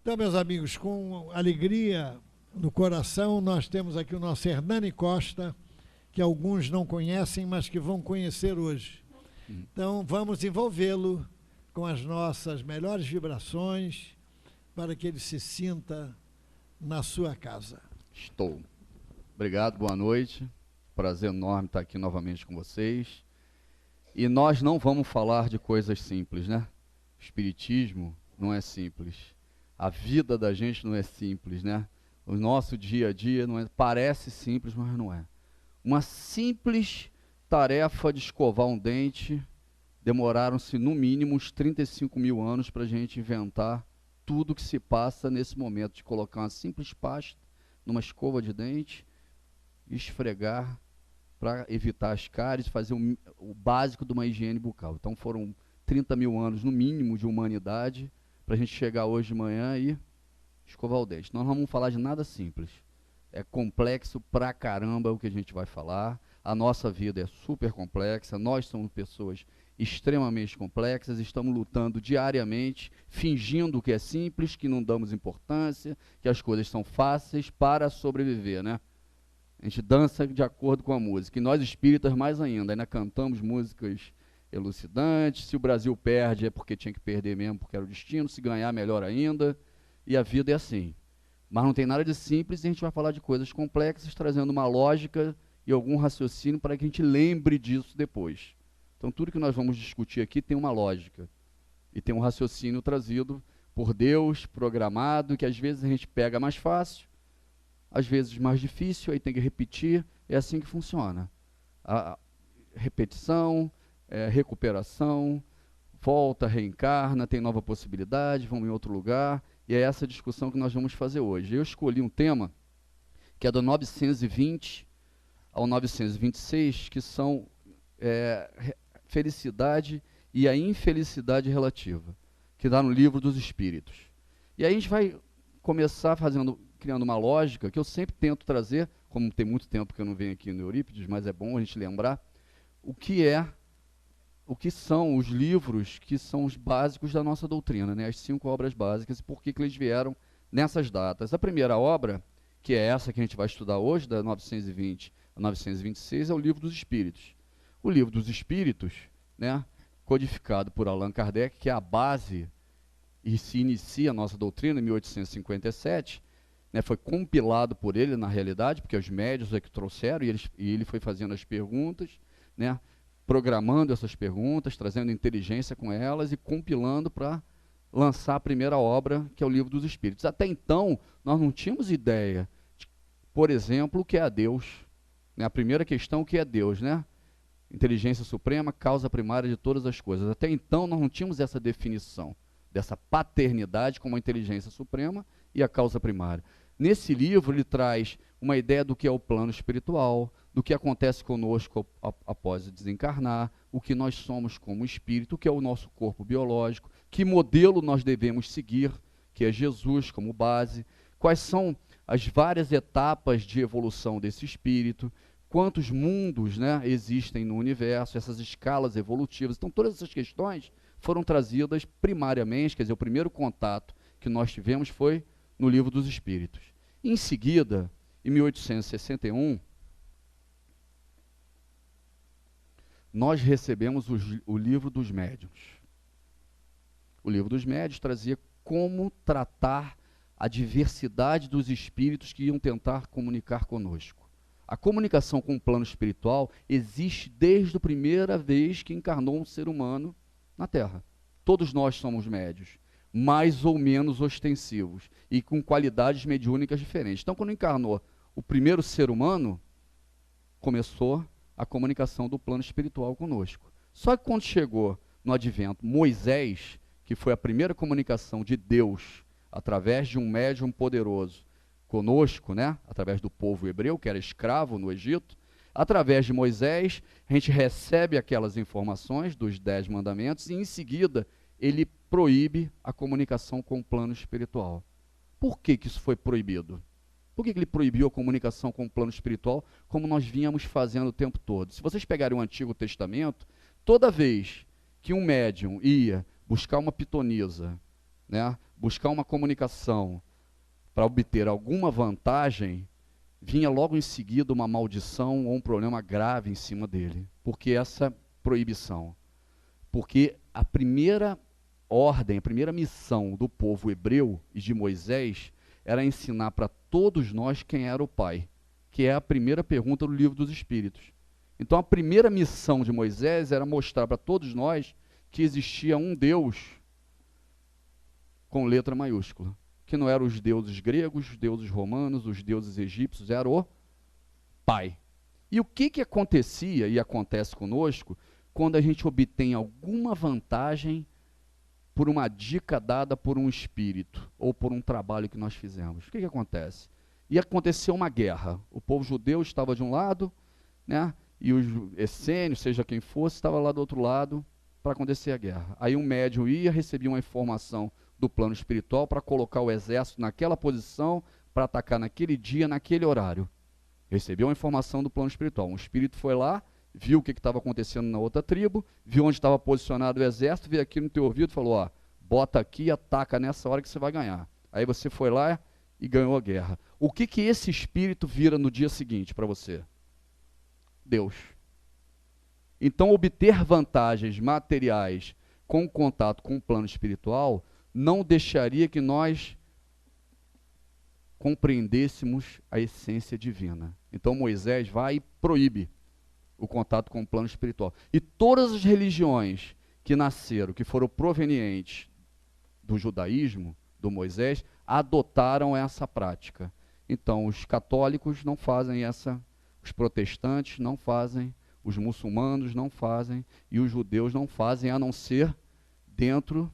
Então, meus amigos, com alegria no coração, nós temos aqui o nosso Hernani Costa, que alguns não conhecem, mas que vão conhecer hoje. Então, vamos envolvê-lo com as nossas melhores vibrações para que ele se sinta na sua casa. Estou. Obrigado, boa noite. Prazer enorme estar aqui novamente com vocês. E nós não vamos falar de coisas simples, né? O espiritismo não é simples. A vida da gente não é simples, né? O nosso dia a dia não é, parece simples, mas não é. Uma simples tarefa de escovar um dente, demoraram-se no mínimo uns 35 mil anos para a gente inventar tudo que se passa nesse momento, de colocar uma simples pasta numa escova de dente, esfregar para evitar as cáries, fazer o básico de uma higiene bucal. Então foram 30 mil anos no mínimo de humanidade para a gente chegar hoje de manhã e escovar o dente. Nós não vamos falar de nada simples. É complexo pra caramba o que a gente vai falar. A nossa vida é super complexa, nós somos pessoas extremamente complexas, estamos lutando diariamente, fingindo que é simples, que não damos importância, que as coisas são fáceis para sobreviver, né? A gente dança de acordo com a música, e nós espíritas mais ainda cantamos músicas elucidantes. Se o Brasil perde é porque tinha que perder mesmo, porque era o destino, se ganhar melhor ainda, e a vida é assim. Mas não tem nada de simples, e a gente vai falar de coisas complexas, trazendo uma lógica e algum raciocínio para que a gente lembre disso depois. Então tudo que nós vamos discutir aqui tem uma lógica, e tem um raciocínio trazido por Deus, programado, que às vezes a gente pega mais fácil, às vezes mais difícil, aí tem que repetir, é assim que funciona. A repetição, recuperação, volta, reencarna, tem nova possibilidade, vamos em outro lugar, e é essa discussão que nós vamos fazer hoje. Eu escolhi um tema que é do 920 ao 926, que são felicidade e a infelicidade relativa, que dá no Livro dos Espíritos. E aí a gente vai começar criando uma lógica que eu sempre tento trazer, como tem muito tempo que eu não venho aqui no Eurípides, mas é bom a gente lembrar o que são os livros que são os básicos da nossa doutrina, né? As 5 obras básicas, e por que eles vieram nessas datas. A primeira obra, que é essa que a gente vai estudar hoje, da 920 a 926, é o Livro dos Espíritos. O Livro dos Espíritos, né, codificado por Allan Kardec, que é a base e se inicia a nossa doutrina em 1857, né, foi compilado por ele, na realidade, porque os médiuns é que trouxeram, e ele foi fazendo as perguntas, né, programando essas perguntas, trazendo inteligência com elas e compilando para lançar a primeira obra, que é o Livro dos Espíritos. Até então, nós não tínhamos ideia, por exemplo, o que é Deus. Né? A primeira questão, o que é Deus, né? Inteligência suprema, causa primária de todas as coisas. Até então, nós não tínhamos essa definição dessa paternidade como a inteligência suprema e a causa primária. Nesse livro, ele traz uma ideia do que é o plano espiritual, do que acontece conosco após desencarnar, o que nós somos como espírito, o que é o nosso corpo biológico, que modelo nós devemos seguir, que é Jesus como base, quais são as várias etapas de evolução desse espírito, quantos mundos, né, existem no universo, essas escalas evolutivas. Então, todas essas questões foram trazidas primariamente, quer dizer, o primeiro contato que nós tivemos foi no Livro dos Espíritos. Em seguida, em 1861, nós recebemos o Livro dos Médiuns. O Livro dos Médiuns trazia como tratar a diversidade dos espíritos que iam tentar comunicar conosco. A comunicação com o plano espiritual existe desde a primeira vez que encarnou um ser humano na Terra. Todos nós somos médiuns, mais ou menos ostensivos, e com qualidades mediúnicas diferentes. Então, quando encarnou o primeiro ser humano, começou a comunicação do plano espiritual conosco. Só que quando chegou no advento Moisés, que foi a primeira comunicação de Deus através de um médium poderoso conosco, né, através do povo hebreu, que era escravo no Egito, através de Moisés, a gente recebe aquelas informações dos 10 mandamentos e, em seguida, ele proíbe a comunicação com o plano espiritual. Por que isso foi proibido? Por que ele proibiu a comunicação com o plano espiritual, como nós vínhamos fazendo o tempo todo? Se vocês pegarem o Antigo Testamento, toda vez que um médium ia buscar uma pitonisa, né, buscar uma comunicação para obter alguma vantagem, vinha logo em seguida uma maldição ou um problema grave em cima dele. Por que essa proibição? Porque a primeira ordem, a primeira missão do povo hebreu e de Moisés era ensinar para todos nós quem era o Pai, que é a primeira pergunta do Livro dos Espíritos. Então a primeira missão de Moisés era mostrar para todos nós que existia um Deus com letra maiúscula, que não eram os deuses gregos, os deuses romanos, os deuses egípcios, era o Pai. E o que acontecia e acontece conosco quando a gente obtém alguma vantagem por uma dica dada por um espírito ou por um trabalho que nós fizemos? O que acontece? E aconteceu uma guerra. O povo judeu estava de um lado, né, e os essênios, seja quem fosse, estava lá do outro lado para acontecer a guerra. Aí um médium ia, recebia uma informação do plano espiritual para colocar o exército naquela posição, para atacar naquele dia, naquele horário. Recebeu uma informação do plano espiritual. Um espírito foi lá, viu o que estava acontecendo na outra tribo, viu onde estava posicionado o exército, veio aqui no teu ouvido e falou, ó, bota aqui e ataca nessa hora que você vai ganhar. Aí você foi lá e ganhou a guerra. O que esse espírito vira no dia seguinte para você? Deus. Então, obter vantagens materiais com o contato com o plano espiritual não deixaria que nós compreendêssemos a essência divina. Então, Moisés vai e proíbe o contato com o plano espiritual. E todas as religiões que nasceram, que foram provenientes do judaísmo, do Moisés, adotaram essa prática. Então, os católicos não fazem essa, os protestantes não fazem, os muçulmanos não fazem e os judeus não fazem, a não ser dentro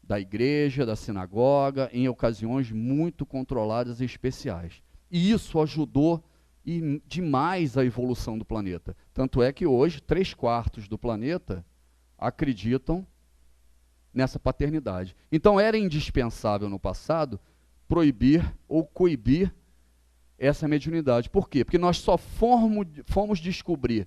da igreja, da sinagoga, em ocasiões muito controladas e especiais. E isso ajudou demais a evolução do planeta. Tanto é que hoje 3/4 do planeta acreditam nessa paternidade. Então era indispensável no passado proibir ou coibir essa mediunidade. Por quê? Porque nós só fomos descobrir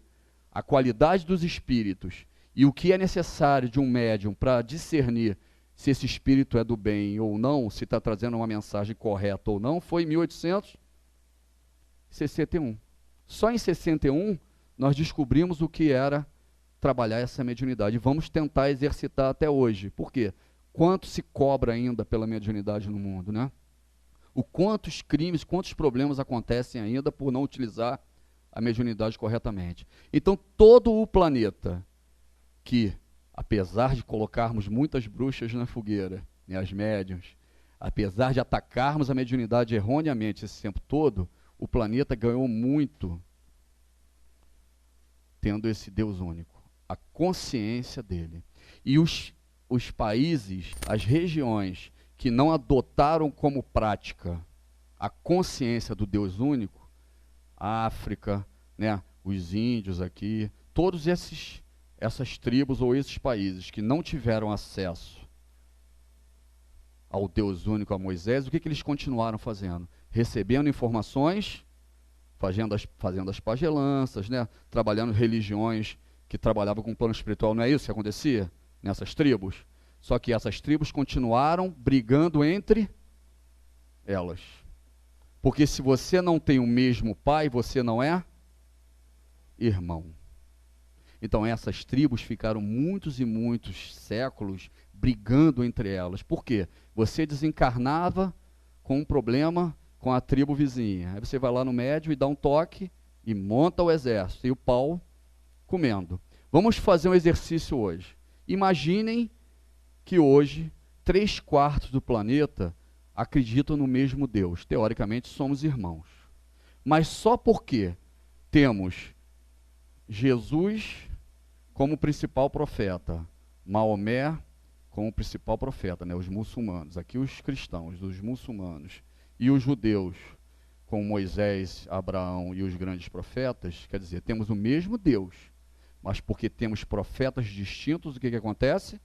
a qualidade dos espíritos e o que é necessário de um médium para discernir se esse espírito é do bem ou não, se está trazendo uma mensagem correta ou não, foi em 1861. Só em 61 nós descobrimos o que era trabalhar essa mediunidade. Vamos tentar exercitar até hoje. Por quê? Quanto se cobra ainda pela mediunidade no mundo, né? O quantos crimes, quantos problemas acontecem ainda por não utilizar a mediunidade corretamente. Então, todo o planeta que, apesar de colocarmos muitas bruxas na fogueira, né, as médiuns, apesar de atacarmos a mediunidade erroneamente esse tempo todo, o planeta ganhou muito tendo esse Deus único, a consciência dele. E os países, as regiões que não adotaram como prática a consciência do Deus único, a África, né, os índios aqui, todos essas tribos ou esses países que não tiveram acesso ao Deus único, a Moisés, o que eles continuaram fazendo? Recebendo informações, fazendo as pagelanças, né, trabalhando religiões que trabalhavam com o plano espiritual. Não é isso que acontecia nessas tribos? Só que essas tribos continuaram brigando entre elas. Porque se você não tem o mesmo pai, você não é irmão. Então essas tribos ficaram muitos e muitos séculos brigando entre elas. Por quê? Você desencarnava com um problema com a tribo vizinha. Aí você vai lá no médium e dá um toque e monta o exército. E o pau comendo. Vamos fazer um exercício hoje. Imaginem que hoje 3/4 do planeta acreditam no mesmo Deus. Teoricamente somos irmãos. Mas só porque temos Jesus como principal profeta, Maomé como principal profeta, né, os muçulmanos, aqui os cristãos, os muçulmanos, e os judeus com Moisés, Abraão e os grandes profetas, quer dizer, temos o mesmo Deus, mas porque temos profetas distintos, o que acontece?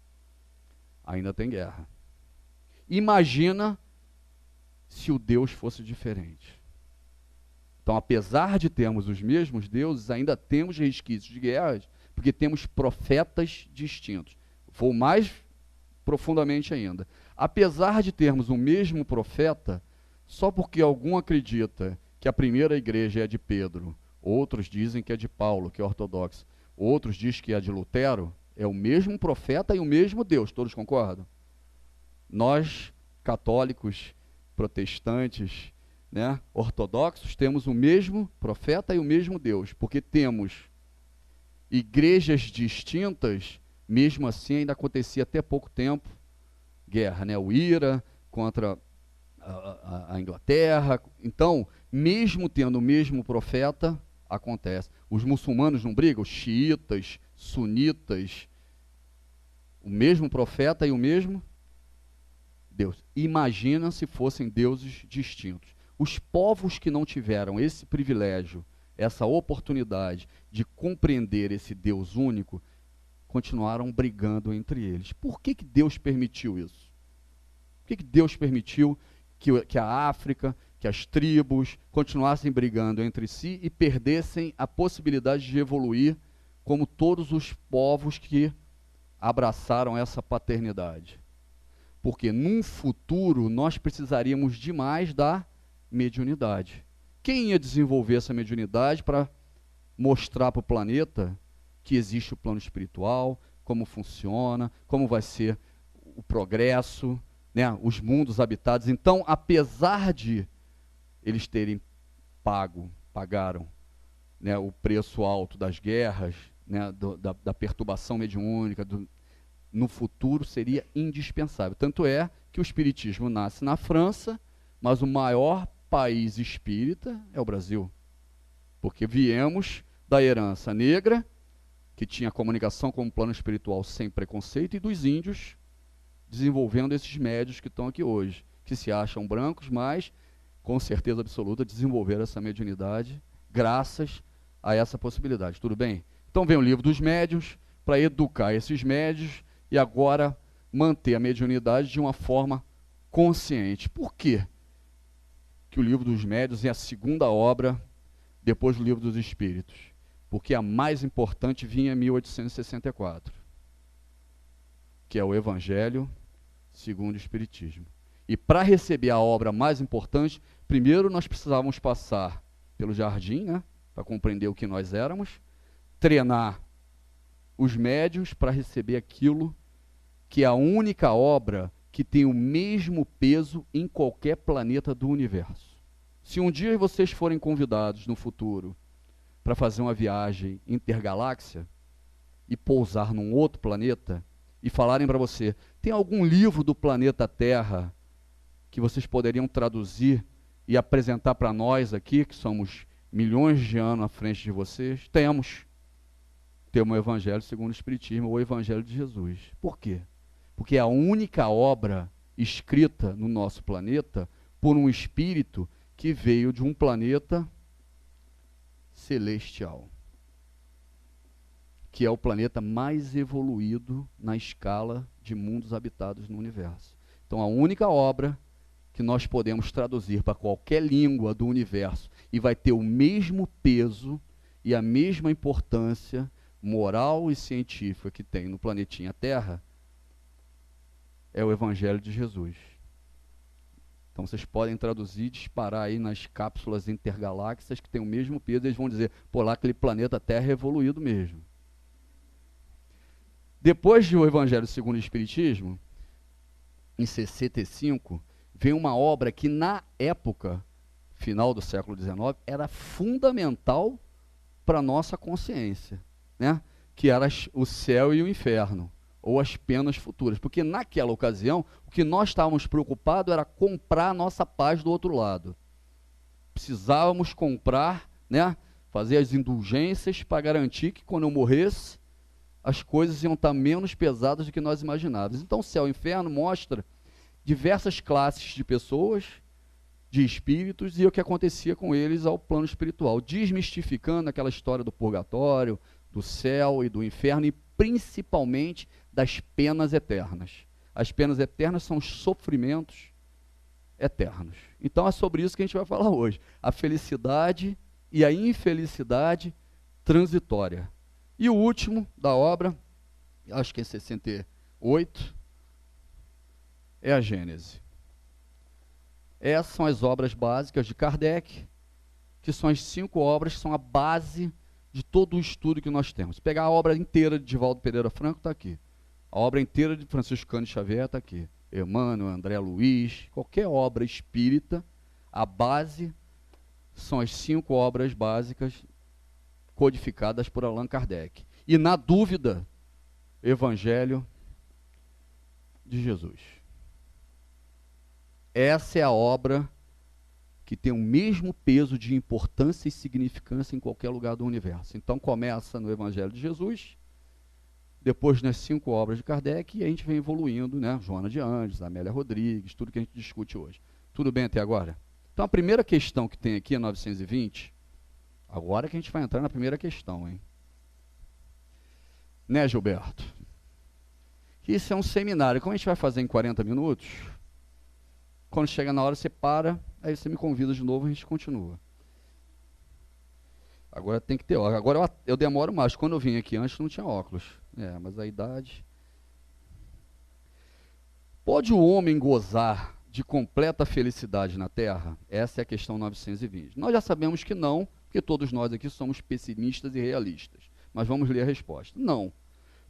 Ainda tem guerra. Imagina se o Deus fosse diferente. Então, apesar de termos os mesmos deuses, ainda temos resquícios de guerras, porque temos profetas distintos. Vou mais profundamente ainda. apesar de termos o mesmo profeta, só porque algum acredita que a primeira igreja é de Pedro, outros dizem que é de Paulo, que é ortodoxo, outros dizem que é de Lutero, é o mesmo profeta e o mesmo Deus, todos concordam? Nós, católicos, protestantes, né, ortodoxos, temos o mesmo profeta e o mesmo Deus, porque temos igrejas distintas, mesmo assim ainda acontecia até pouco tempo, guerra, né, o IRA contra a Inglaterra. Então, mesmo tendo o mesmo profeta, acontece. Os muçulmanos não brigam, os xiitas, sunitas, o mesmo profeta e o mesmo Deus. Imagina se fossem deuses distintos. Os povos que não tiveram esse privilégio, essa oportunidade de compreender esse Deus único, continuaram brigando entre eles. Por que Deus permitiu isso? Por que Deus permitiu que a África, que as tribos continuassem brigando entre si e perdessem a possibilidade de evoluir como todos os povos que abraçaram essa paternidade? Porque num futuro nós precisaríamos demais da mediunidade. Quem ia desenvolver essa mediunidade para mostrar para o planeta que existe o plano espiritual, como funciona, como vai ser o progresso, né, os mundos habitados? Então, apesar de eles terem pagaram, né, o preço alto das guerras, né, da perturbação mediúnica, no futuro seria indispensável. Tanto é que o espiritismo nasce na França, mas o maior país espírita é o Brasil. Porque viemos da herança negra, que tinha comunicação com o plano espiritual sem preconceito, e dos índios, desenvolvendo esses médios que estão aqui hoje, que se acham brancos, mas, com certeza absoluta, desenvolveram essa mediunidade graças a essa possibilidade. Tudo bem? Então vem o livro dos médiuns, para educar esses médios, e agora manter a mediunidade de uma forma consciente. Por quê que o livro dos médiuns é a segunda obra depois do livro dos espíritos? Porque a mais importante vinha em 1864, que é o Evangelho segundo o Espiritismo. E para receber a obra mais importante, primeiro nós precisávamos passar pelo jardim, né, para compreender o que nós éramos, treinar os médiuns para receber aquilo que é a única obra que tem o mesmo peso em qualquer planeta do universo. Se um dia vocês forem convidados no futuro para fazer uma viagem intergaláxia e pousar num outro planeta e falarem para você, tem algum livro do planeta Terra que vocês poderiam traduzir e apresentar para nós aqui, que somos milhões de anos à frente de vocês? Temos o Evangelho segundo o Espiritismo, ou o Evangelho de Jesus. Por quê? Porque é a única obra escrita no nosso planeta por um espírito que veio de um planeta celestial, que é o planeta mais evoluído na escala de mundos habitados no universo. Então, a única obra que nós podemos traduzir para qualquer língua do universo e vai ter o mesmo peso e a mesma importância moral e científica que tem no planetinha Terra é o Evangelho de Jesus. Então vocês podem traduzir, disparar aí nas cápsulas intergaláxias que tem o mesmo peso, eles vão dizer, pô, lá aquele planeta Terra é evoluído mesmo. Depois do Evangelho segundo o Espiritismo, em 65, veio uma obra que na época, final do século XIX, era fundamental para a nossa consciência, né? Que era o céu e o inferno, ou as penas futuras. Porque naquela ocasião, o que nós estávamos preocupados era comprar a nossa paz do outro lado. Precisávamos comprar, né? Fazer as indulgências para garantir que quando eu morresse, as coisas iam estar menos pesadas do que nós imaginávamos. Então, o céu e o inferno mostra diversas classes de pessoas, de espíritos, e o que acontecia com eles ao plano espiritual, desmistificando aquela história do purgatório, do céu e do inferno, e principalmente das penas eternas. As penas eternas são os sofrimentos eternos. Então é sobre isso que a gente vai falar hoje. A felicidade e a infelicidade transitória. E o último da obra, acho que é 68, é a Gênese. Essas são as obras básicas de Kardec, que são as 5 obras que são a base de todo o estudo que nós temos. Se pegar a obra inteira de Divaldo Pereira Franco, está aqui. A obra inteira de Francisco Cândido Xavier está aqui. Emmanuel, André Luiz, qualquer obra espírita, a base são as 5 obras básicas codificadas por Allan Kardec. E, na dúvida, Evangelho de Jesus. Essa é a obra que tem o mesmo peso de importância e significância em qualquer lugar do universo. Então começa no Evangelho de Jesus, depois nas 5 obras de Kardec, e a gente vem evoluindo, né? Joana de Anjos, Amélia Rodrigues, tudo que a gente discute hoje. Tudo bem até agora? Então a primeira questão que tem aqui é 920, agora que a gente vai entrar na primeira questão, hein? Né, Gilberto? Isso é um seminário, como a gente vai fazer em 40 minutos, quando chega na hora você para, aí você me convida de novo e a gente continua. Agora tem que ter óculos. Agora eu demoro mais. Quando eu vim aqui antes não tinha óculos. Mas a idade... Pode o homem gozar de completa felicidade na Terra? Essa é a questão 920. Nós já sabemos que não, porque todos nós aqui somos pessimistas e realistas. Mas vamos ler a resposta. Não.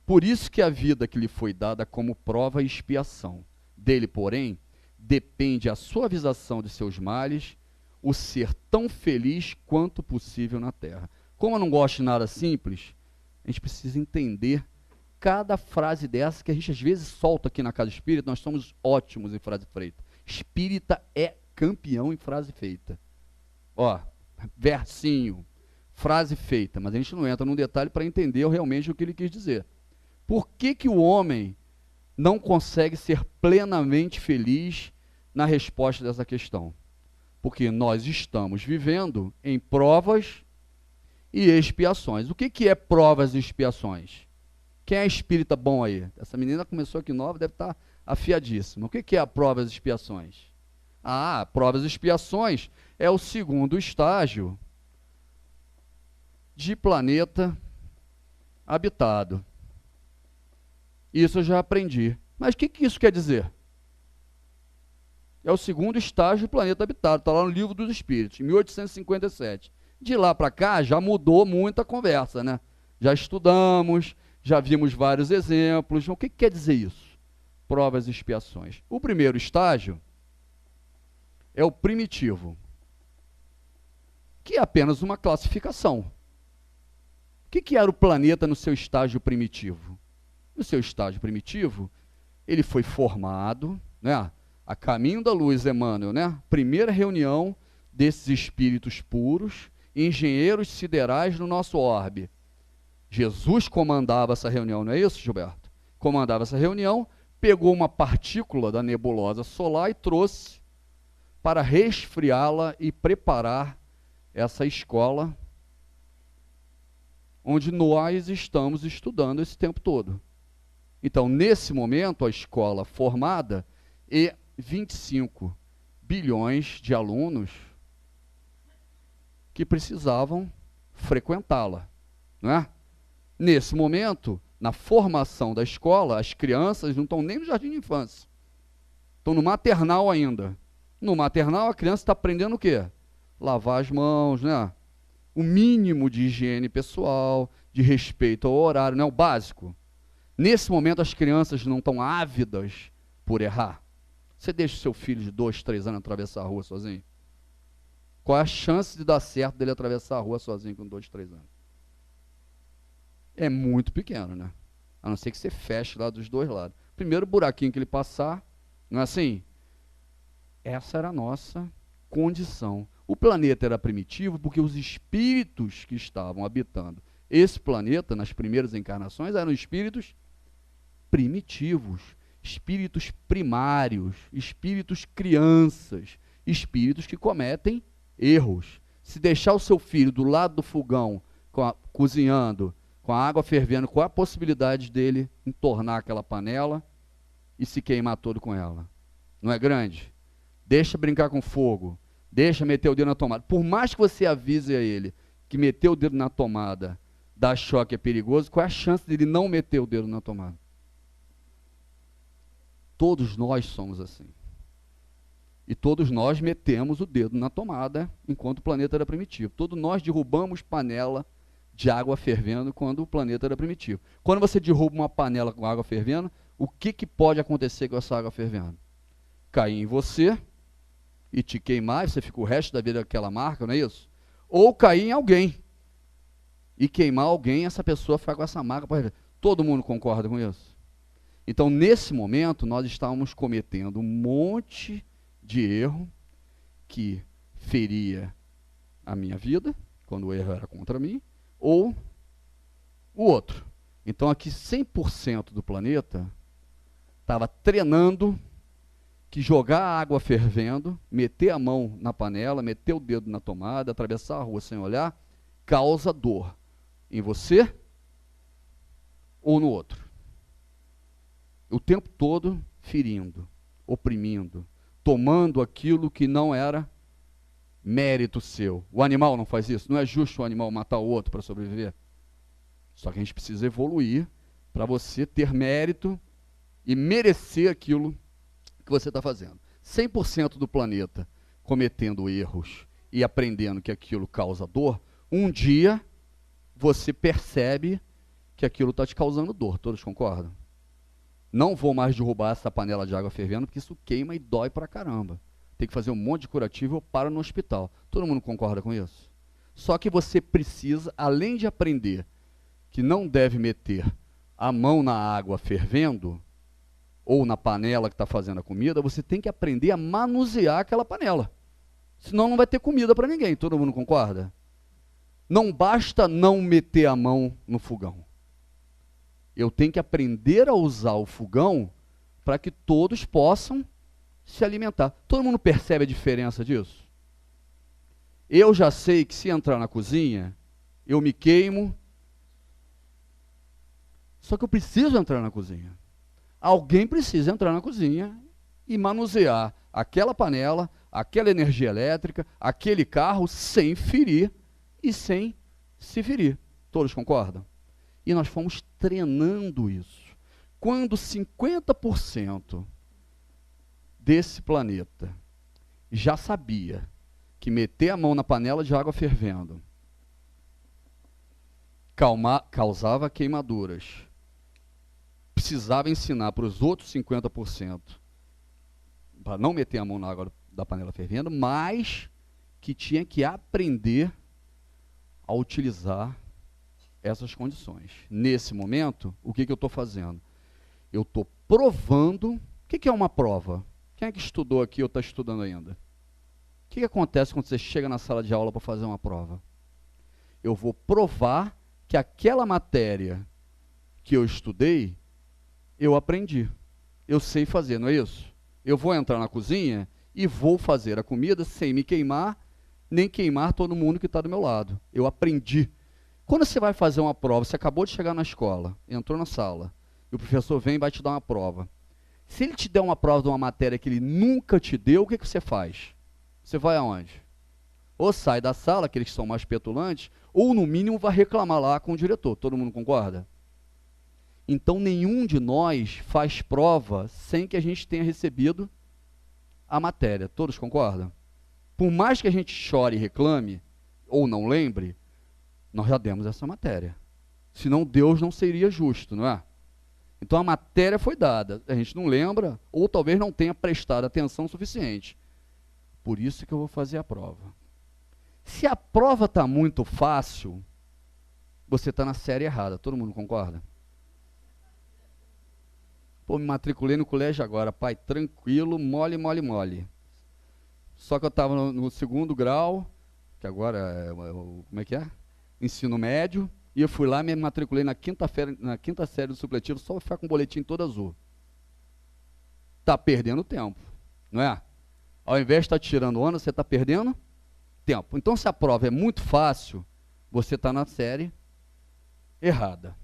Por isso que a vida que lhe foi dada como prova e expiação. Dele, porém, depende a suavização de seus males, o ser tão feliz quanto possível na Terra. Como eu não gosto de nada simples, a gente precisa entender cada frase dessa que a gente às vezes solta aqui na Casa Espírita. Nós somos ótimos em frase feita. Espírita é campeão em frase feita. Ó, versinho, frase feita, mas a gente não entra num detalhe para entender realmente o que ele quis dizer. Por que que o homem não consegue ser plenamente feliz na resposta dessa questão? Porque nós estamos vivendo em provas e expiações. O que que é provas e expiações? Quem é espírita bom aí? Essa menina começou aqui nova, deve estar afiadíssima. O que que é provas e expiações? Provas e expiações é o segundo estágio de planeta habitado. Isso eu já aprendi. Mas o que que isso quer dizer? É o segundo estágio do planeta habitado, está lá no Livro dos Espíritos, em 1857. De lá para cá já mudou muito a conversa, né? Já estudamos, já vimos vários exemplos. O que quer dizer isso? Provas e expiações. O primeiro estágio é o primitivo, que é apenas uma classificação. O que era o planeta no seu estágio primitivo? No seu estágio primitivo, ele foi formado, né? A caminho da luz, Emmanuel, né? Primeira reunião desses espíritos puros, engenheiros siderais no nosso orbe. Jesus comandava essa reunião, não é isso, Gilberto? Comandava essa reunião, pegou uma partícula da nebulosa solar e trouxe para resfriá-la e preparar essa escola onde nós estamos estudando esse tempo todo. Então, nesse momento, a escola formada e 25 bilhões de alunos que precisavam frequentá-la, não é? Nesse momento, na formação da escola, as crianças não estão nem no jardim de infância, estão no maternal ainda. No maternal, a criança está aprendendo o quê? Lavar as mãos, né? O mínimo de higiene pessoal, de respeito ao horário, não é o básico. Nesse momento, as crianças não estão ávidas por errar. Você deixa o seu filho de 2, 3 anos atravessar a rua sozinho? Qual é a chance de dar certo dele atravessar a rua sozinho com 2, 3 anos? É muito pequeno, né? A não ser que você feche lá dos dois lados. Primeiro buraquinho que ele passar, não é assim? Essa era a nossa condição. O planeta era primitivo porque os espíritos que estavam habitando esse planeta nas primeiras encarnações eram espíritos primitivos, espíritos primários, espíritos crianças, espíritos que cometem erros. Se deixar o seu filho do lado do fogão, cozinhando, com a água fervendo, qual a possibilidade dele entornar aquela panela e se queimar todo com ela? Não é grande? Deixa brincar com fogo, deixa meter o dedo na tomada. Por mais que você avise a ele que meter o dedo na tomada dá choque, é perigoso, qual é a chance dele não meter o dedo na tomada? Todos nós somos assim. E todos nós metemos o dedo na tomada enquanto o planeta era primitivo. Todos nós derrubamos panela de água fervendo quando o planeta era primitivo. Quando você derruba uma panela com água fervendo, o que pode acontecer com essa água fervendo? Cair em você e te queimar, e você fica o resto da vida com aquela marca, não é isso? Ou cair em alguém e queimar alguém, essa pessoa fica com essa marca. Todo mundo concorda com isso? Então, nesse momento, nós estávamos cometendo um monte de erro que feria a minha vida, quando o erro era contra mim, ou o outro. Então, aqui 100% do planeta estava treinando que jogar a água fervendo, meter a mão na panela, meter o dedo na tomada, atravessar a rua sem olhar, causa dor em você ou no outro. O tempo todo ferindo, oprimindo, tomando aquilo que não era mérito seu. O animal não faz isso. Não é justo o animal matar o outro para sobreviver. Só que a gente precisa evoluir para você ter mérito e merecer aquilo que você está fazendo. 100% do planeta cometendo erros e aprendendo que aquilo causa dor, um dia você percebe que aquilo está te causando dor. Todos concordam? Não vou mais derrubar essa panela de água fervendo, porque isso queima e dói pra caramba. Tem que fazer um monte de curativo, eu paro no hospital. Todo mundo concorda com isso? Só que você precisa, além de aprender que não deve meter a mão na água fervendo, ou na panela que está fazendo a comida, você tem que aprender a manusear aquela panela. Senão não vai ter comida para ninguém. Todo mundo concorda? Não basta não meter a mão no fogão. Eu tenho que aprender a usar o fogão para que todos possam se alimentar. Todo mundo percebe a diferença disso? Eu já sei que se entrar na cozinha, eu me queimo. Só que eu preciso entrar na cozinha. Alguém precisa entrar na cozinha e manusear aquela panela, aquela energia elétrica, aquele carro, sem ferir e sem se ferir. Todos concordam? E nós fomos treinando isso. Quando 50% desse planeta já sabia que meter a mão na panela de água fervendo causava queimaduras, precisava ensinar para os outros 50% para não meter a mão na água da panela fervendo, mas que tinha que aprender a utilizar essas condições. Nesse momento, o que eu estou fazendo? Eu estou provando. O que é uma prova? Quem é que estudou aqui ou está estudando ainda? O que acontece quando você chega na sala de aula para fazer uma prova? Eu vou provar que aquela matéria que eu estudei, eu aprendi. Eu sei fazer, não é isso? Eu vou entrar na cozinha e vou fazer a comida sem me queimar, nem queimar todo mundo que está do meu lado. Eu aprendi. Quando você vai fazer uma prova, você acabou de chegar na escola, entrou na sala, e o professor vem e vai te dar uma prova. Se ele te der uma prova de uma matéria que ele nunca te deu, o que você faz? Você vai aonde? Ou sai da sala, aqueles que são mais petulantes, ou no mínimo vai reclamar lá com o diretor. Todo mundo concorda? Então nenhum de nós faz prova sem que a gente tenha recebido a matéria. Todos concordam? Por mais que a gente chore e reclame, ou não lembre, nós já demos essa matéria. Senão Deus não seria justo, não é? Então a matéria foi dada, a gente não lembra, ou talvez não tenha prestado atenção suficiente. Por isso que eu vou fazer a prova. Se a prova está muito fácil, você está na série errada. Todo mundo concorda? Pô, me matriculei no colégio agora, pai, tranquilo, mole, mole, mole. Só que eu estava no segundo grau, que agora é, como é que é? Ensino médio, e eu fui lá e me matriculei na quinta série do supletivo, só para ficar com o boletim todo azul. Está perdendo tempo, não é? Ao invés de estar tirando onda, você está perdendo tempo. Então, se a prova é muito fácil, você está na série errada.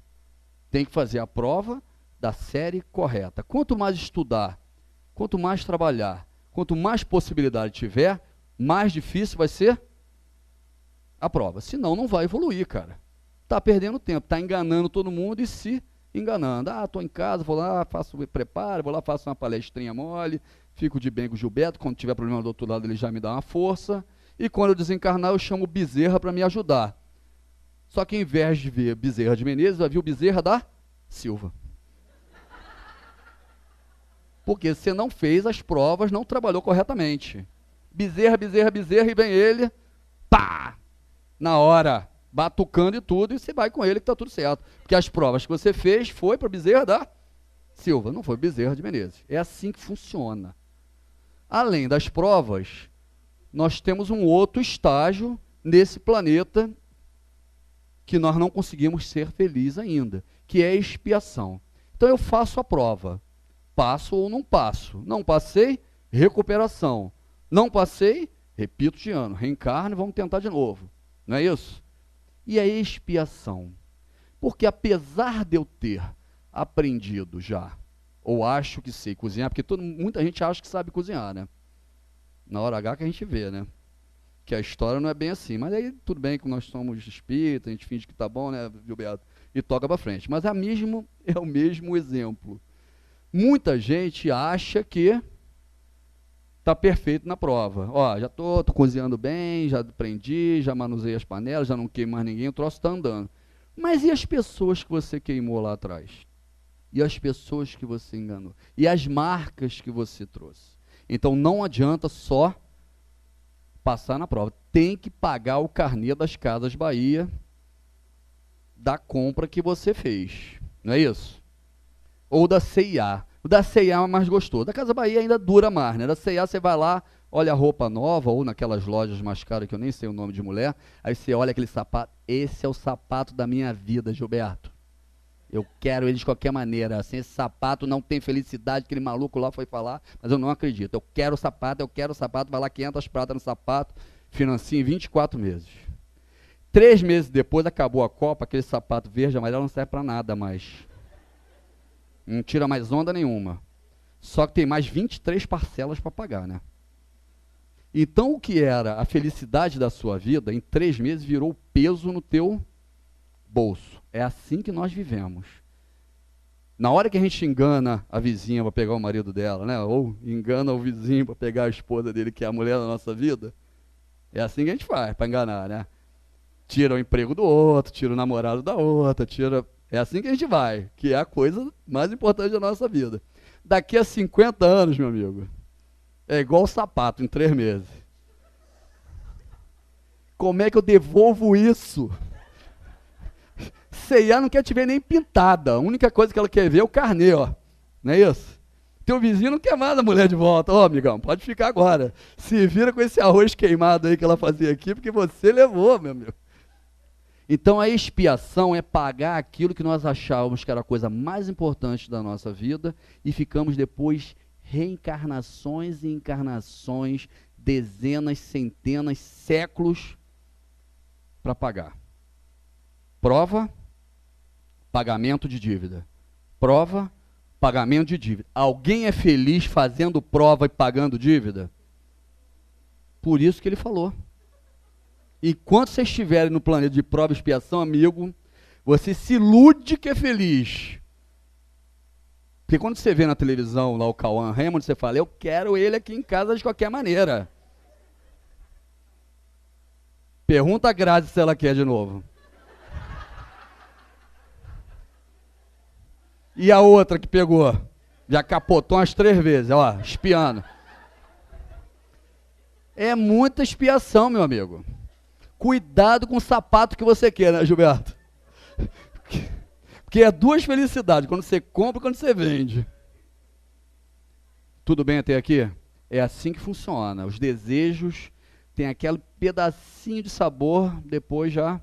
Tem que fazer a prova da série correta. Quanto mais estudar, quanto mais trabalhar, quanto mais possibilidade tiver, mais difícil vai ser a prova. Senão, não vai evoluir, cara. Está perdendo tempo, está enganando todo mundo e se enganando. Ah, estou em casa, vou lá, preparo, vou lá, faço uma palestrinha mole, fico de bem com o Gilberto, quando tiver problema do outro lado ele já me dá uma força, e quando eu desencarnar eu chamo o Bezerra para me ajudar. Só que ao invés de ver Bezerra de Menezes, vai ver o Bezerra da Silva. Porque você não fez as provas, não trabalhou corretamente. Bezerra, Bezerra, Bezerra, e vem ele, pá! Na hora, batucando e tudo, e você vai com ele que está tudo certo. Porque as provas que você fez foi para Bezerra da Silva, não foi Bezerra de Menezes. É assim que funciona. Além das provas, nós temos um outro estágio nesse planeta que nós não conseguimos ser felizes ainda, que é a expiação. Então eu faço a prova, passo ou não passo. Não passei, recuperação. Não passei, repito de ano, reencarno e vamos tentar de novo. Não é isso? E a expiação? Porque apesar de eu ter aprendido já, ou acho que sei cozinhar, porque muita gente acha que sabe cozinhar, né? Na hora H que a gente vê, né? Que a história não é bem assim. Mas aí tudo bem que nós somos espíritas, a gente finge que tá bom, né, Gilberto? E toca para frente. Mas é o mesmo exemplo. Muita gente acha que está perfeito na prova. Ó, já tô cozinhando bem, já aprendi, já manuseei as panelas, já não queimo mais ninguém, o troço está andando. Mas e as pessoas que você queimou lá atrás? E as pessoas que você enganou? E as marcas que você trouxe? Então não adianta só passar na prova. Tem que pagar o carnê das Casas Bahia da compra que você fez. Não é isso? Ou da C&A. O da C&A é mais gostoso. Da Casa Bahia ainda dura mais, né? Da C&A você vai lá, olha a roupa nova, ou naquelas lojas mais caras que eu nem sei o nome de mulher, aí você olha aquele sapato, esse é o sapato da minha vida, Gilberto. Eu quero ele de qualquer maneira. Assim, esse sapato não tem felicidade, aquele maluco lá foi falar, mas eu não acredito. Eu quero o sapato, vai lá 500 pratas no sapato, financia em 24 meses. 3 meses depois, acabou a Copa, aquele sapato verde e amarelo não serve para nada mais. Não tira mais onda nenhuma. Só que tem mais 23 parcelas para pagar, né? Então, o que era a felicidade da sua vida, em 3 meses virou peso no teu bolso. É assim que nós vivemos. Na hora que a gente engana a vizinha para pegar o marido dela, né? Ou engana o vizinho para pegar a esposa dele, que é a mulher da nossa vida, é assim que a gente faz, para enganar, né? Tira o emprego do outro, tira o namorado da outra, tira... É assim que a gente vai, que é a coisa mais importante da nossa vida. Daqui a 50 anos, meu amigo, é igual o sapato, em 3 meses. Como é que eu devolvo isso? C&A não quer te ver nem pintada. A única coisa que ela quer ver é o carnê, ó. Não é isso? Teu vizinho não quer mais a mulher de volta. Ó, amigão, pode ficar agora. Se vira com esse arroz queimado aí que ela fazia aqui, porque você levou, meu amigo. Então a expiação é pagar aquilo que nós achávamos que era a coisa mais importante da nossa vida e ficamos depois reencarnações e encarnações, dezenas, centenas, séculos para pagar. Prova, pagamento de dívida. Prova, pagamento de dívida. Alguém é feliz fazendo prova e pagando dívida? Por isso que ele falou. Enquanto vocês estiverem no planeta de prova e expiação, amigo, você se ilude que é feliz. Porque quando você vê na televisão lá o Cauã Raymond, você fala, eu quero ele aqui em casa de qualquer maneira. Pergunta a Grazi se ela quer de novo. E a outra que pegou? Já capotou umas 3 vezes, ó, espiando. É muita expiação, meu amigo. Cuidado com o sapato que você quer, né, Gilberto? Porque é 2 felicidades, quando você compra e quando você vende. Tudo bem até aqui? É assim que funciona. Os desejos têm aquele pedacinho de sabor, depois já...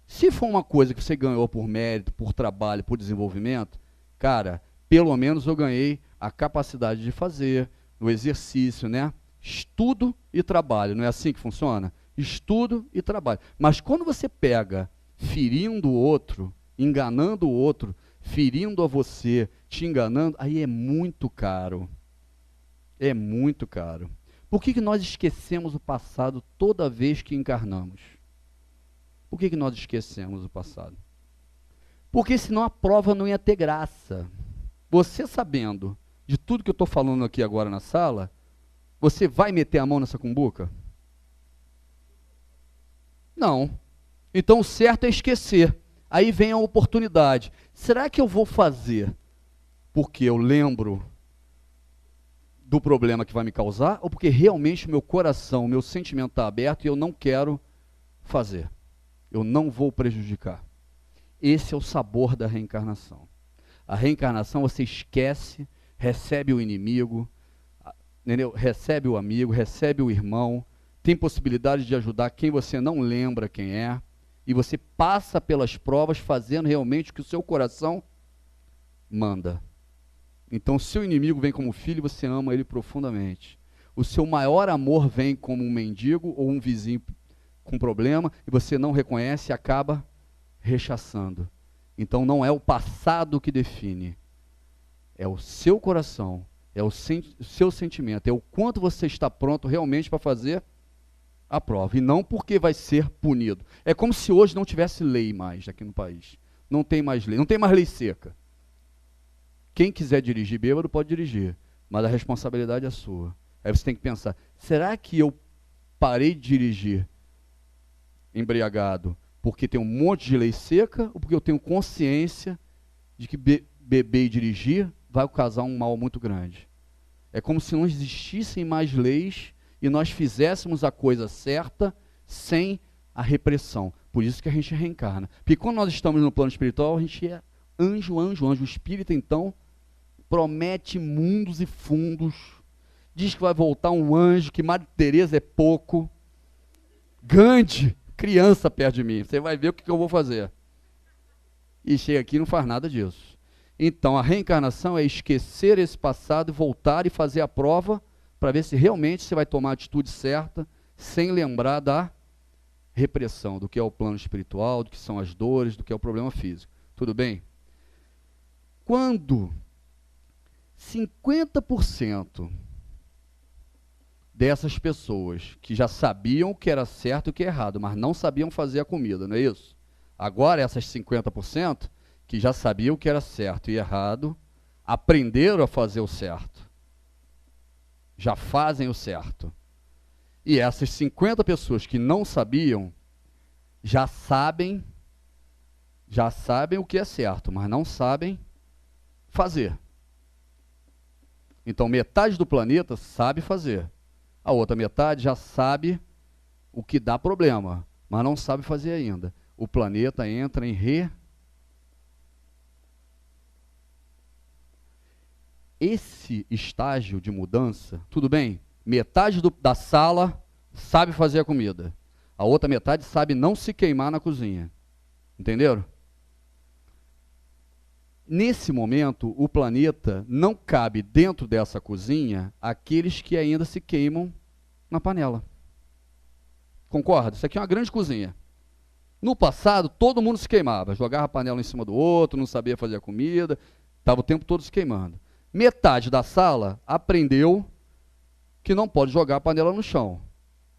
Se for uma coisa que você ganhou por mérito, por trabalho, por desenvolvimento, cara, pelo menos eu ganhei a capacidade de fazer, o exercício, né? Estudo e trabalho, não é assim que funciona? Estudo e trabalho. Mas quando você pega ferindo o outro, enganando o outro, ferindo a você, te enganando, aí é muito caro. É muito caro. Por que nós esquecemos o passado toda vez que encarnamos? Por que nós esquecemos o passado? Porque senão a prova não ia ter graça. Você sabendo de tudo que eu estou falando aqui agora na sala, você vai meter a mão nessa cumbuca? Não. Então o certo é esquecer. Aí vem a oportunidade. Será que eu vou fazer porque eu lembro do problema que vai me causar, ou porque realmente meu coração, meu sentimento está aberto e eu não quero fazer? Eu não vou prejudicar. Esse é o sabor da reencarnação. A reencarnação você esquece, recebe o inimigo, entendeu? Recebe o amigo, recebe o irmão, tem possibilidade de ajudar quem você não lembra quem é, e você passa pelas provas fazendo realmente o que o seu coração manda. Então, o seu inimigo vem como filho, você ama ele profundamente. O seu maior amor vem como um mendigo ou um vizinho com problema, e você não reconhece e acaba rechaçando. Então, não é o passado que define, é o seu coração, é o seu sentimento, é o quanto você está pronto realmente para fazer a prova, e não porque vai ser punido. É como se hoje não tivesse lei mais aqui no país. Não tem mais lei, não tem mais lei seca. Quem quiser dirigir bêbado pode dirigir, mas a responsabilidade é sua. Aí você tem que pensar, será que eu parei de dirigir embriagado porque tem um monte de lei seca, ou porque eu tenho consciência de que beber e dirigir vai causar um mal muito grande? É como se não existissem mais leis e nós fizéssemos a coisa certa sem a repressão. Por isso que a gente reencarna. Porque quando nós estamos no plano espiritual, a gente é anjo, anjo, anjo. O espírito, então, promete mundos e fundos. Diz que vai voltar um anjo, que Madre Teresa é pouco. Gandhi, criança perto de mim. Você vai ver o que eu vou fazer. E chega aqui e não faz nada disso. Então, a reencarnação é esquecer esse passado, voltar e fazer a prova para ver se realmente você vai tomar a atitude certa, sem lembrar da repressão, do que é o plano espiritual, do que são as dores, do que é o problema físico. Tudo bem? Quando 50% dessas pessoas que já sabiam o que era certo e o que é errado, mas não sabiam fazer a comida, não é isso? Agora essas 50% que já sabiam o que era certo e errado, aprenderam a fazer o certo. Já fazem o certo. E essas 50 pessoas que não sabiam, já sabem o que é certo, mas não sabem fazer. Então, metade do planeta sabe fazer. A outra metade já sabe o que dá problema, mas não sabe fazer ainda. O planeta entra em Esse estágio de mudança, tudo bem? Metade da sala sabe fazer a comida. A outra metade sabe não se queimar na cozinha. Entenderam? Nesse momento, o planeta não cabe dentro dessa cozinha aqueles que ainda se queimam na panela. Concorda? Isso aqui é uma grande cozinha. No passado, todo mundo se queimava. Jogava a panela em cima do outro, não sabia fazer a comida, estava o tempo todo se queimando. Metade da sala aprendeu que não pode jogar a panela no chão.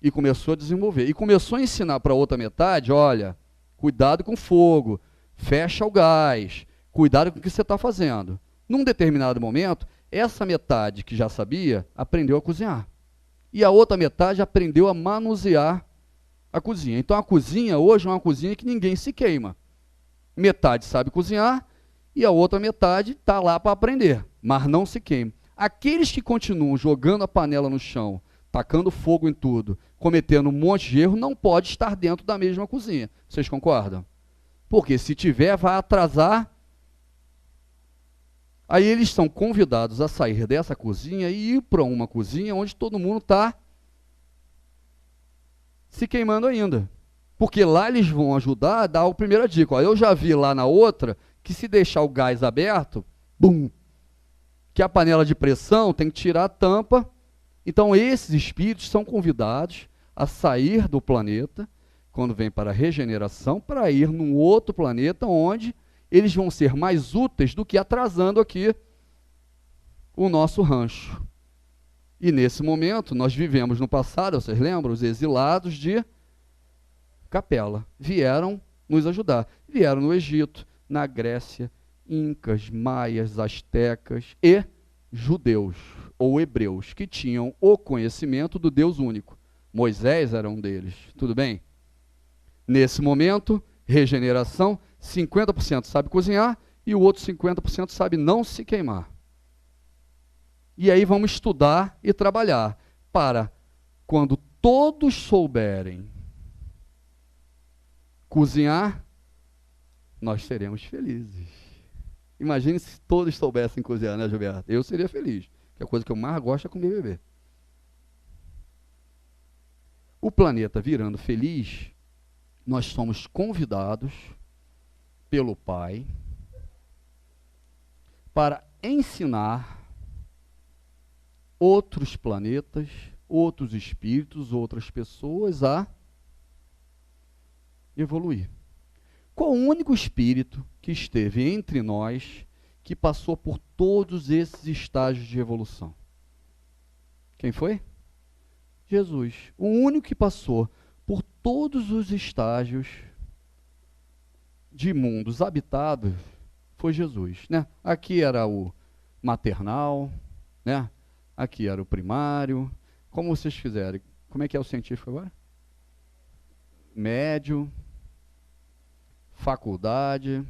E começou a desenvolver. E começou a ensinar para a outra metade, olha, cuidado com o fogo, fecha o gás, cuidado com o que você está fazendo. Num determinado momento, essa metade que já sabia, aprendeu a cozinhar. E a outra metade aprendeu a manusear a cozinha. Então a cozinha hoje é uma cozinha que ninguém se queima. Metade sabe cozinhar e a outra metade está lá para aprender, mas não se queima. Aqueles que continuam jogando a panela no chão, tacando fogo em tudo, cometendo um monte de erro, não pode estar dentro da mesma cozinha. Vocês concordam? Porque se tiver, vai atrasar. Aí eles são convidados a sair dessa cozinha e ir para uma cozinha onde todo mundo está se queimando ainda. Porque lá eles vão ajudar a dar a primeira dica. Ó, eu já vi lá na outra que se deixar o gás aberto, bum, que a panela de pressão tem que tirar a tampa. Então esses espíritos são convidados a sair do planeta, quando vem para a regeneração, para ir num outro planeta onde eles vão ser mais úteis do que atrasando aqui o nosso rancho. E nesse momento, nós vivemos no passado, vocês lembram? Os exilados de Capela vieram nos ajudar. Vieram no Egito, na Grécia, incas, maias, astecas e judeus ou hebreus que tinham o conhecimento do Deus único. Moisés era um deles, tudo bem? Nesse momento, regeneração, 50% sabe cozinhar e o outro 50% sabe não se queimar. E aí vamos estudar e trabalhar para quando todos souberem cozinhar, nós seremos felizes. Imagine se todos soubessem cozinhar, né, Gilberto? Eu seria feliz, que a coisa que eu mais gosto é comer e beber. O planeta virando feliz, nós somos convidados pelo Pai para ensinar outros planetas, outros espíritos, outras pessoas a evoluir. Qual o único espírito que esteve entre nós que passou por todos esses estágios de evolução? Quem foi? Jesus. O único que passou por todos os estágios de mundos habitados foi Jesus, né? Aqui era o maternal, né? Aqui era o primário. Como vocês fizeram? Como é que é o científico agora? Médio, faculdade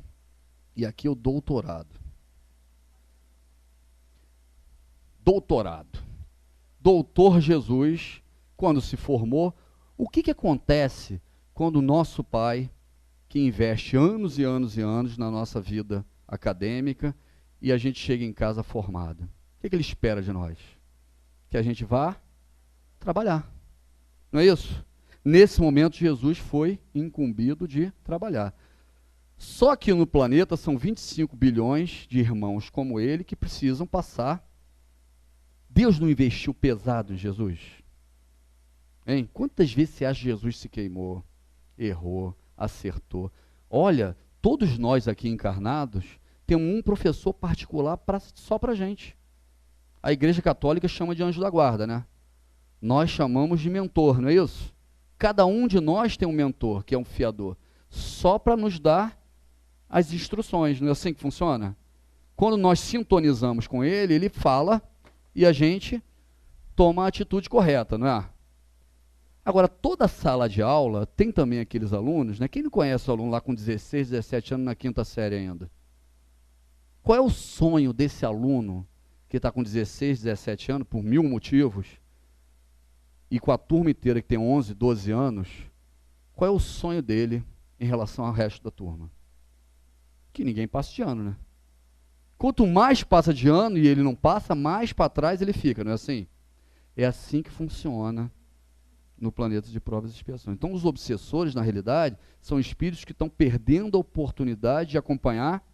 e aqui o doutorado. Doutorado. Doutor Jesus, quando se formou, o que acontece quando o nosso pai, que investe anos e anos e anos na nossa vida acadêmica, e a gente chega em casa formado? O que ele espera de nós? Que a gente vá trabalhar. Não é isso? Nesse momento, Jesus foi incumbido de trabalhar. Só que no planeta são 25 bilhões de irmãos como ele que precisam passar. Deus não investiu pesado em Jesus? Hein? Quantas vezes você acha que Jesus se queimou, errou, acertou? Olha, todos nós aqui encarnados temos um professor particular só para a gente. A Igreja Católica chama de anjo da guarda, né? Nós chamamos de mentor, não é isso? Cada um de nós tem um mentor, que é um fiador, só para nos dar as instruções, não é assim que funciona? Quando nós sintonizamos com ele, ele fala e a gente toma a atitude correta, não é? Agora, toda sala de aula tem também aqueles alunos, né? Quem não conhece o aluno lá com 16, 17 anos na quinta série ainda? Qual é o sonho desse aluno que está com 16, 17 anos, por 1000 motivos, e com a turma inteira que tem 11, 12 anos, qual é o sonho dele em relação ao resto da turma? Que ninguém passe de ano, né? Quanto mais passa de ano e ele não passa, mais para trás ele fica, não é assim? É assim que funciona no planeta de provas e expiações. Então, os obsessores, na realidade, são espíritos que estão perdendo a oportunidade de acompanhar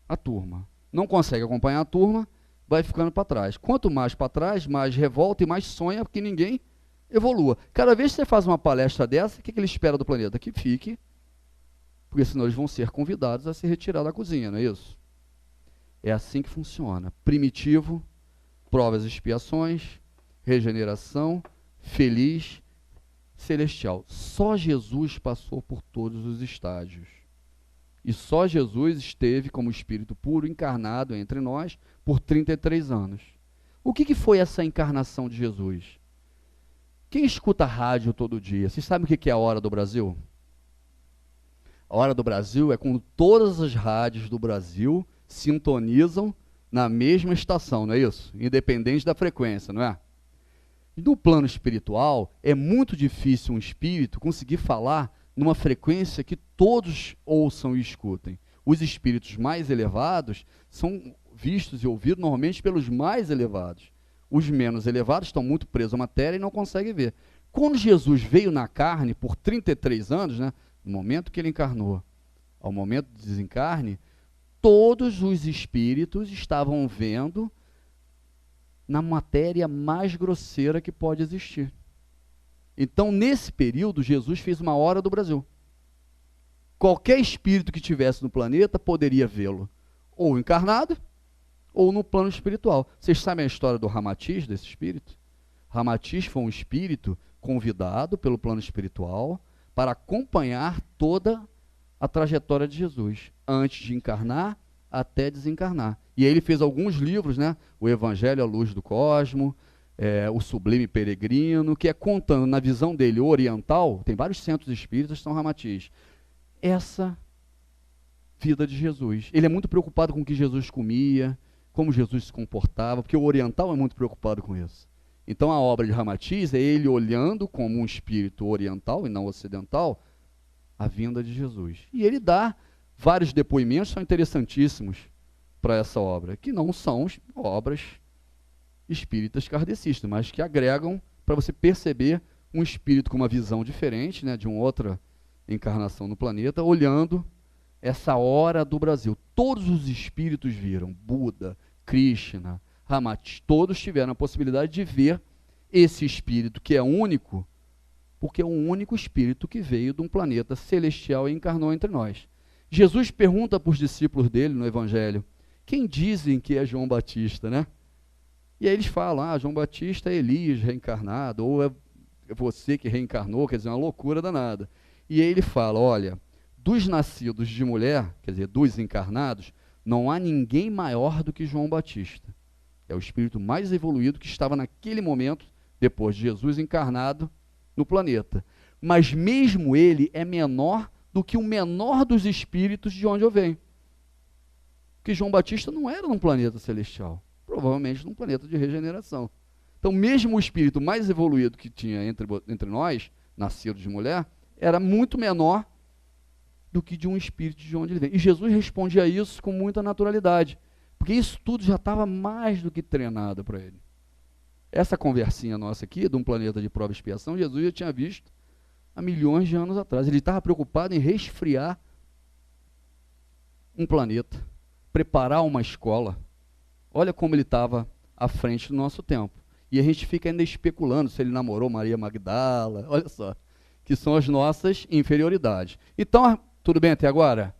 a turma. Não consegue acompanhar a turma, vai ficando para trás. Quanto mais para trás, mais revolta e mais sonha que ninguém evolua. Cada vez que você faz uma palestra dessa, o que ele espera do planeta? Que fique, porque senão eles vão ser convidados a se retirar da cozinha, não é isso? É assim que funciona. Primitivo, provas e expiações, regeneração, feliz, celestial. Só Jesus passou por todos os estágios. E só Jesus esteve como espírito puro encarnado entre nós por 33 anos. O que foi essa encarnação de Jesus? Quem escuta rádio todo dia? Vocês sabem o que é a Hora do Brasil? A Hora do Brasil é quando todas as rádios do Brasil sintonizam na mesma estação, não é isso? Independente da frequência, não é? No plano espiritual, é muito difícil um espírito conseguir falar numa frequência que todos ouçam e escutem. Os espíritos mais elevados são vistos e ouvidos normalmente pelos mais elevados. Os menos elevados estão muito presos à matéria e não conseguem ver. Quando Jesus veio na carne por 33 anos, né, no momento que ele encarnou, ao momento do desencarne, todos os espíritos estavam vendo na matéria mais grosseira que pode existir. Então, nesse período, Jesus fez uma Hora do Brasil. Qualquer espírito que tivesse no planeta poderia vê-lo, ou encarnado, ou no plano espiritual. Vocês sabem a história do Ramatiz, desse espírito? Ramatiz foi um espírito convidado pelo plano espiritual para acompanhar toda a trajetória de Jesus, antes de encarnar até desencarnar. E aí ele fez alguns livros, né? O Evangelho à Luz do Cosmo, o Sublime Peregrino, que é contando, na visão dele oriental, tem vários centros espíritas, São Ramatiz, essa vida de Jesus. Ele é muito preocupado com o que Jesus comia, como Jesus se comportava, porque o oriental é muito preocupado com isso. Então a obra de Ramatiz é ele olhando como um espírito oriental e não ocidental a vinda de Jesus. E ele dá vários depoimentos, são interessantíssimos para essa obra, que não são obras espíritas kardecistas, mas que agregam para você perceber um espírito com uma visão diferente, né, de uma outra encarnação no planeta, olhando essa hora do Brasil. Todos os espíritos viram, Buda, Krishna, Ramatiz, todos tiveram a possibilidade de ver esse espírito que é único, porque é o único espírito que veio de um planeta celestial e encarnou entre nós. Jesus pergunta para os discípulos dele no Evangelho, quem dizem que é João Batista, né? E aí eles falam, João Batista é Elias reencarnado, ou é você que reencarnou, quer dizer, uma loucura danada. E aí ele fala, olha, dos nascidos de mulher, quer dizer, dos encarnados, não há ninguém maior do que João Batista. É o espírito mais evoluído que estava naquele momento, depois de Jesus encarnado, no planeta. Mas mesmo ele é menor do que o menor dos espíritos de onde eu venho. Porque João Batista não era num planeta celestial, provavelmente num planeta de regeneração. Então, mesmo o espírito mais evoluído que tinha entre nós, nascido de mulher, era muito menor do que de um espírito de onde ele vem. E Jesus respondia a isso com muita naturalidade, porque isso tudo já estava mais do que treinado para ele. Essa conversinha nossa aqui, de um planeta de prova e expiação, Jesus já tinha visto há milhões de anos atrás. Ele estava preocupado em resfriar um planeta, preparar uma escola. Olha como ele estava à frente do nosso tempo. E a gente fica ainda especulando se ele namorou Maria Magdala, olha só, que são as nossas inferioridades. Então, tudo bem até agora?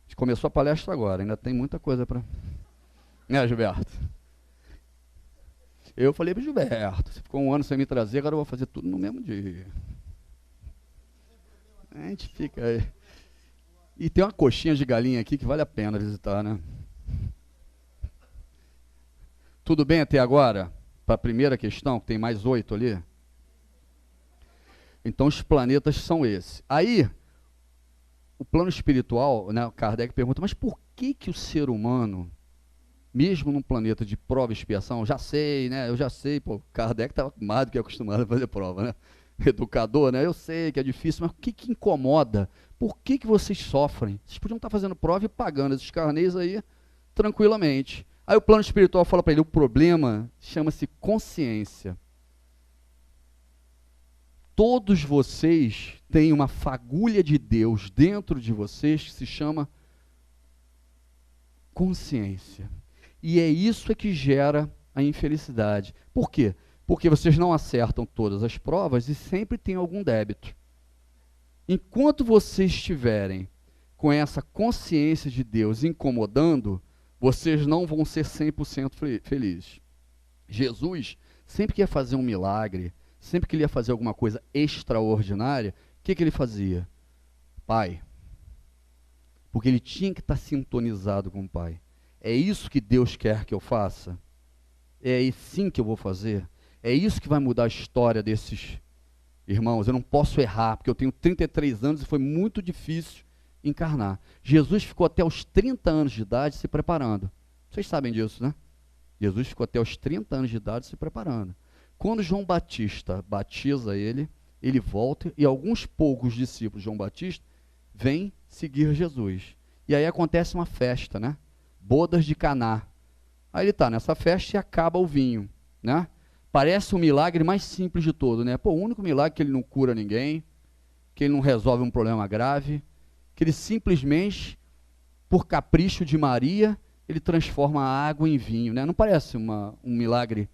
A gente começou a palestra agora, ainda tem muita coisa para... Né, Gilberto? Eu falei para o Gilberto, você ficou um ano sem me trazer, agora eu vou fazer tudo no mesmo dia. A gente fica aí. E tem uma coxinha de galinha aqui que vale a pena visitar, né? Tudo bem até agora? Para a primeira questão, que tem mais 8 ali. Então os planetas são esses. Aí, o plano espiritual, né, Kardec pergunta, mas por que o ser humano, mesmo num planeta de prova e expiação, eu já sei, Kardec estava mais do que acostumado a fazer prova, né? Educador, né? Eu sei que é difícil, mas o que incomoda? Por que vocês sofrem? Vocês podiam estar fazendo prova e pagando esses carnês aí tranquilamente. Aí o plano espiritual fala para ele, o problema chama-se consciência. Todos vocês têm uma fagulha de Deus dentro de vocês que se chama consciência. E é isso que gera a infelicidade. Por quê? Porque vocês não acertam todas as provas e sempre tem algum débito. Enquanto vocês estiverem com essa consciência de Deus incomodando, vocês não vão ser 100% felizes. Jesus, sempre que ia fazer um milagre, sempre que ele ia fazer alguma coisa extraordinária, o que ele fazia? Pai. Porque ele tinha que estar sintonizado com o Pai. É isso que Deus quer que eu faça? É assim que eu vou fazer? É isso que vai mudar a história desses irmãos? Eu não posso errar, porque eu tenho 33 anos e foi muito difícil encarnar. Jesus ficou até os 30 anos de idade se preparando. Vocês sabem disso, né? Jesus ficou até os 30 anos de idade se preparando. Quando João Batista batiza ele, ele volta e alguns poucos discípulos de João Batista vêm seguir Jesus. E aí acontece uma festa, né? Bodas de Caná. Aí ele está nessa festa e acaba o vinho, né? Parece o milagre mais simples de todo, né? O único milagre que ele não cura ninguém, que ele não resolve um problema grave, que ele simplesmente, por capricho de Maria, ele transforma a água em vinho, né? Não parece um milagre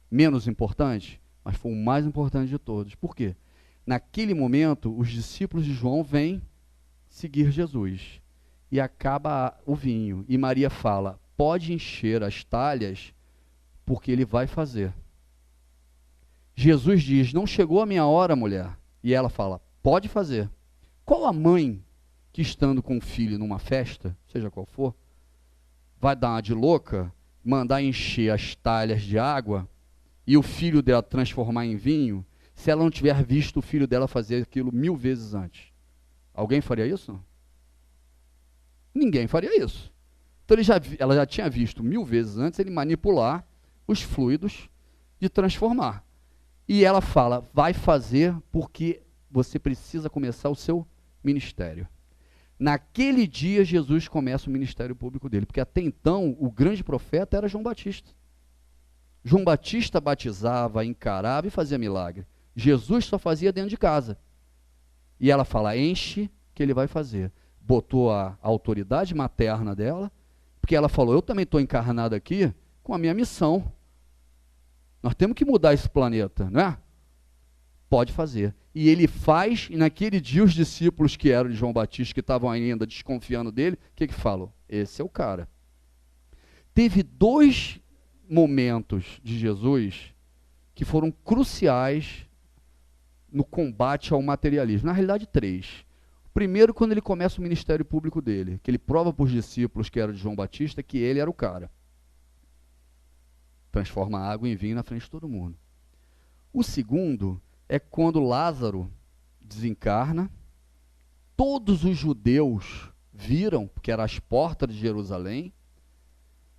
menos importante? Mas foi o mais importante de todos. Por quê? Naquele momento, os discípulos de João vêm seguir Jesus. E acaba o vinho. E Maria fala, pode encher as talhas, porque ele vai fazer. Jesus diz, não chegou a minha hora, mulher. E ela fala, pode fazer. Qual a mãe que estando com o filho numa festa, seja qual for, vai dar uma de louca, mandar encher as talhas de água e o filho dela transformar em vinho, se ela não tiver visto o filho dela fazer aquilo 1000 vezes antes? Alguém faria isso? Ninguém faria isso. Então ela já tinha visto 1000 vezes antes ele manipular os fluidos de transformar. E ela fala, vai fazer porque você precisa começar o seu ministério. Naquele dia, Jesus começa o ministério público dele, porque até então, o grande profeta era João Batista. João Batista batizava, encarava e fazia milagre. Jesus só fazia dentro de casa. E ela fala, enche que ele vai fazer. Botou a autoridade materna dela, porque ela falou, eu também estou encarnado aqui com a minha missão. Nós temos que mudar esse planeta, não é? Pode fazer. E ele faz, e naquele dia os discípulos que eram de João Batista, que estavam ainda desconfiando dele, o que falam? Esse é o cara. Teve 2 momentos de Jesus que foram cruciais no combate ao materialismo. Na realidade, 3. Primeiro, quando ele começa o ministério público dele, que ele prova para os discípulos que eram de João Batista que ele era o cara. Transforma a água em vinho na frente de todo mundo. O segundo é quando Lázaro desencarna, todos os judeus viram, porque eram as portas de Jerusalém,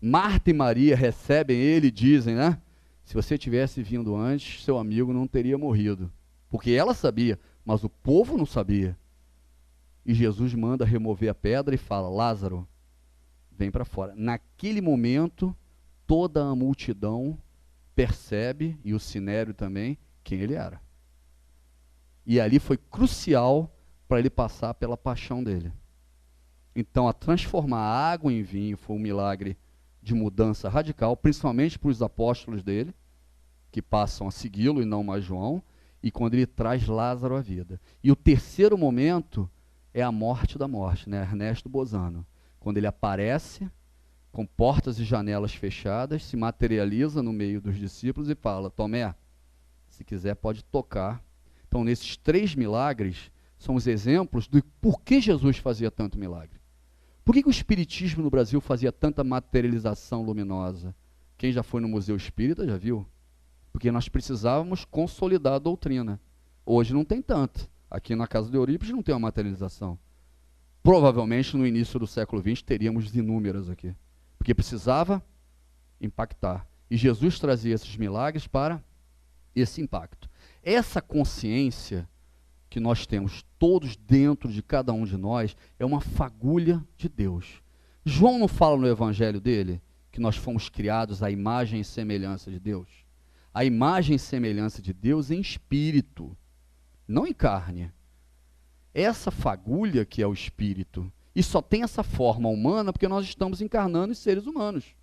Marta e Maria recebem ele e dizem, né? Se você tivesse vindo antes, seu amigo não teria morrido. Porque ela sabia, mas o povo não sabia. E Jesus manda remover a pedra e fala, Lázaro, vem para fora. Naquele momento, toda a multidão percebe, e o sinério também, quem ele era. E ali foi crucial para ele passar pela paixão dele. Então, a transformar a água em vinho foi um milagre de mudança radical, principalmente para os apóstolos dele, que passam a segui-lo e não mais João, e quando ele traz Lázaro à vida. E o terceiro momento é a morte da morte, né? Ernesto Bozano. Quando ele aparece com portas e janelas fechadas, se materializa no meio dos discípulos e fala, Tomé, se quiser pode tocar. Então, nesses 3 milagres, são os exemplos de por que Jesus fazia tanto milagre. Por que o Espiritismo no Brasil fazia tanta materialização luminosa? Quem já foi no Museu Espírita já viu? Porque nós precisávamos consolidar a doutrina. Hoje não tem tanto. Aqui na Casa de Eurípides não tem uma materialização. Provavelmente no início do século XX teríamos inúmeras aqui. Porque precisava impactar. E Jesus trazia esses milagres para esse impacto. Essa consciência que nós temos todos dentro de cada um de nós é uma fagulha de Deus. João não fala no evangelho dele que nós fomos criados à imagem e semelhança de Deus? A imagem e semelhança de Deus em espírito, não em carne. Essa fagulha que é o espírito, e só tem essa forma humana porque nós estamos encarnando em seres humanos,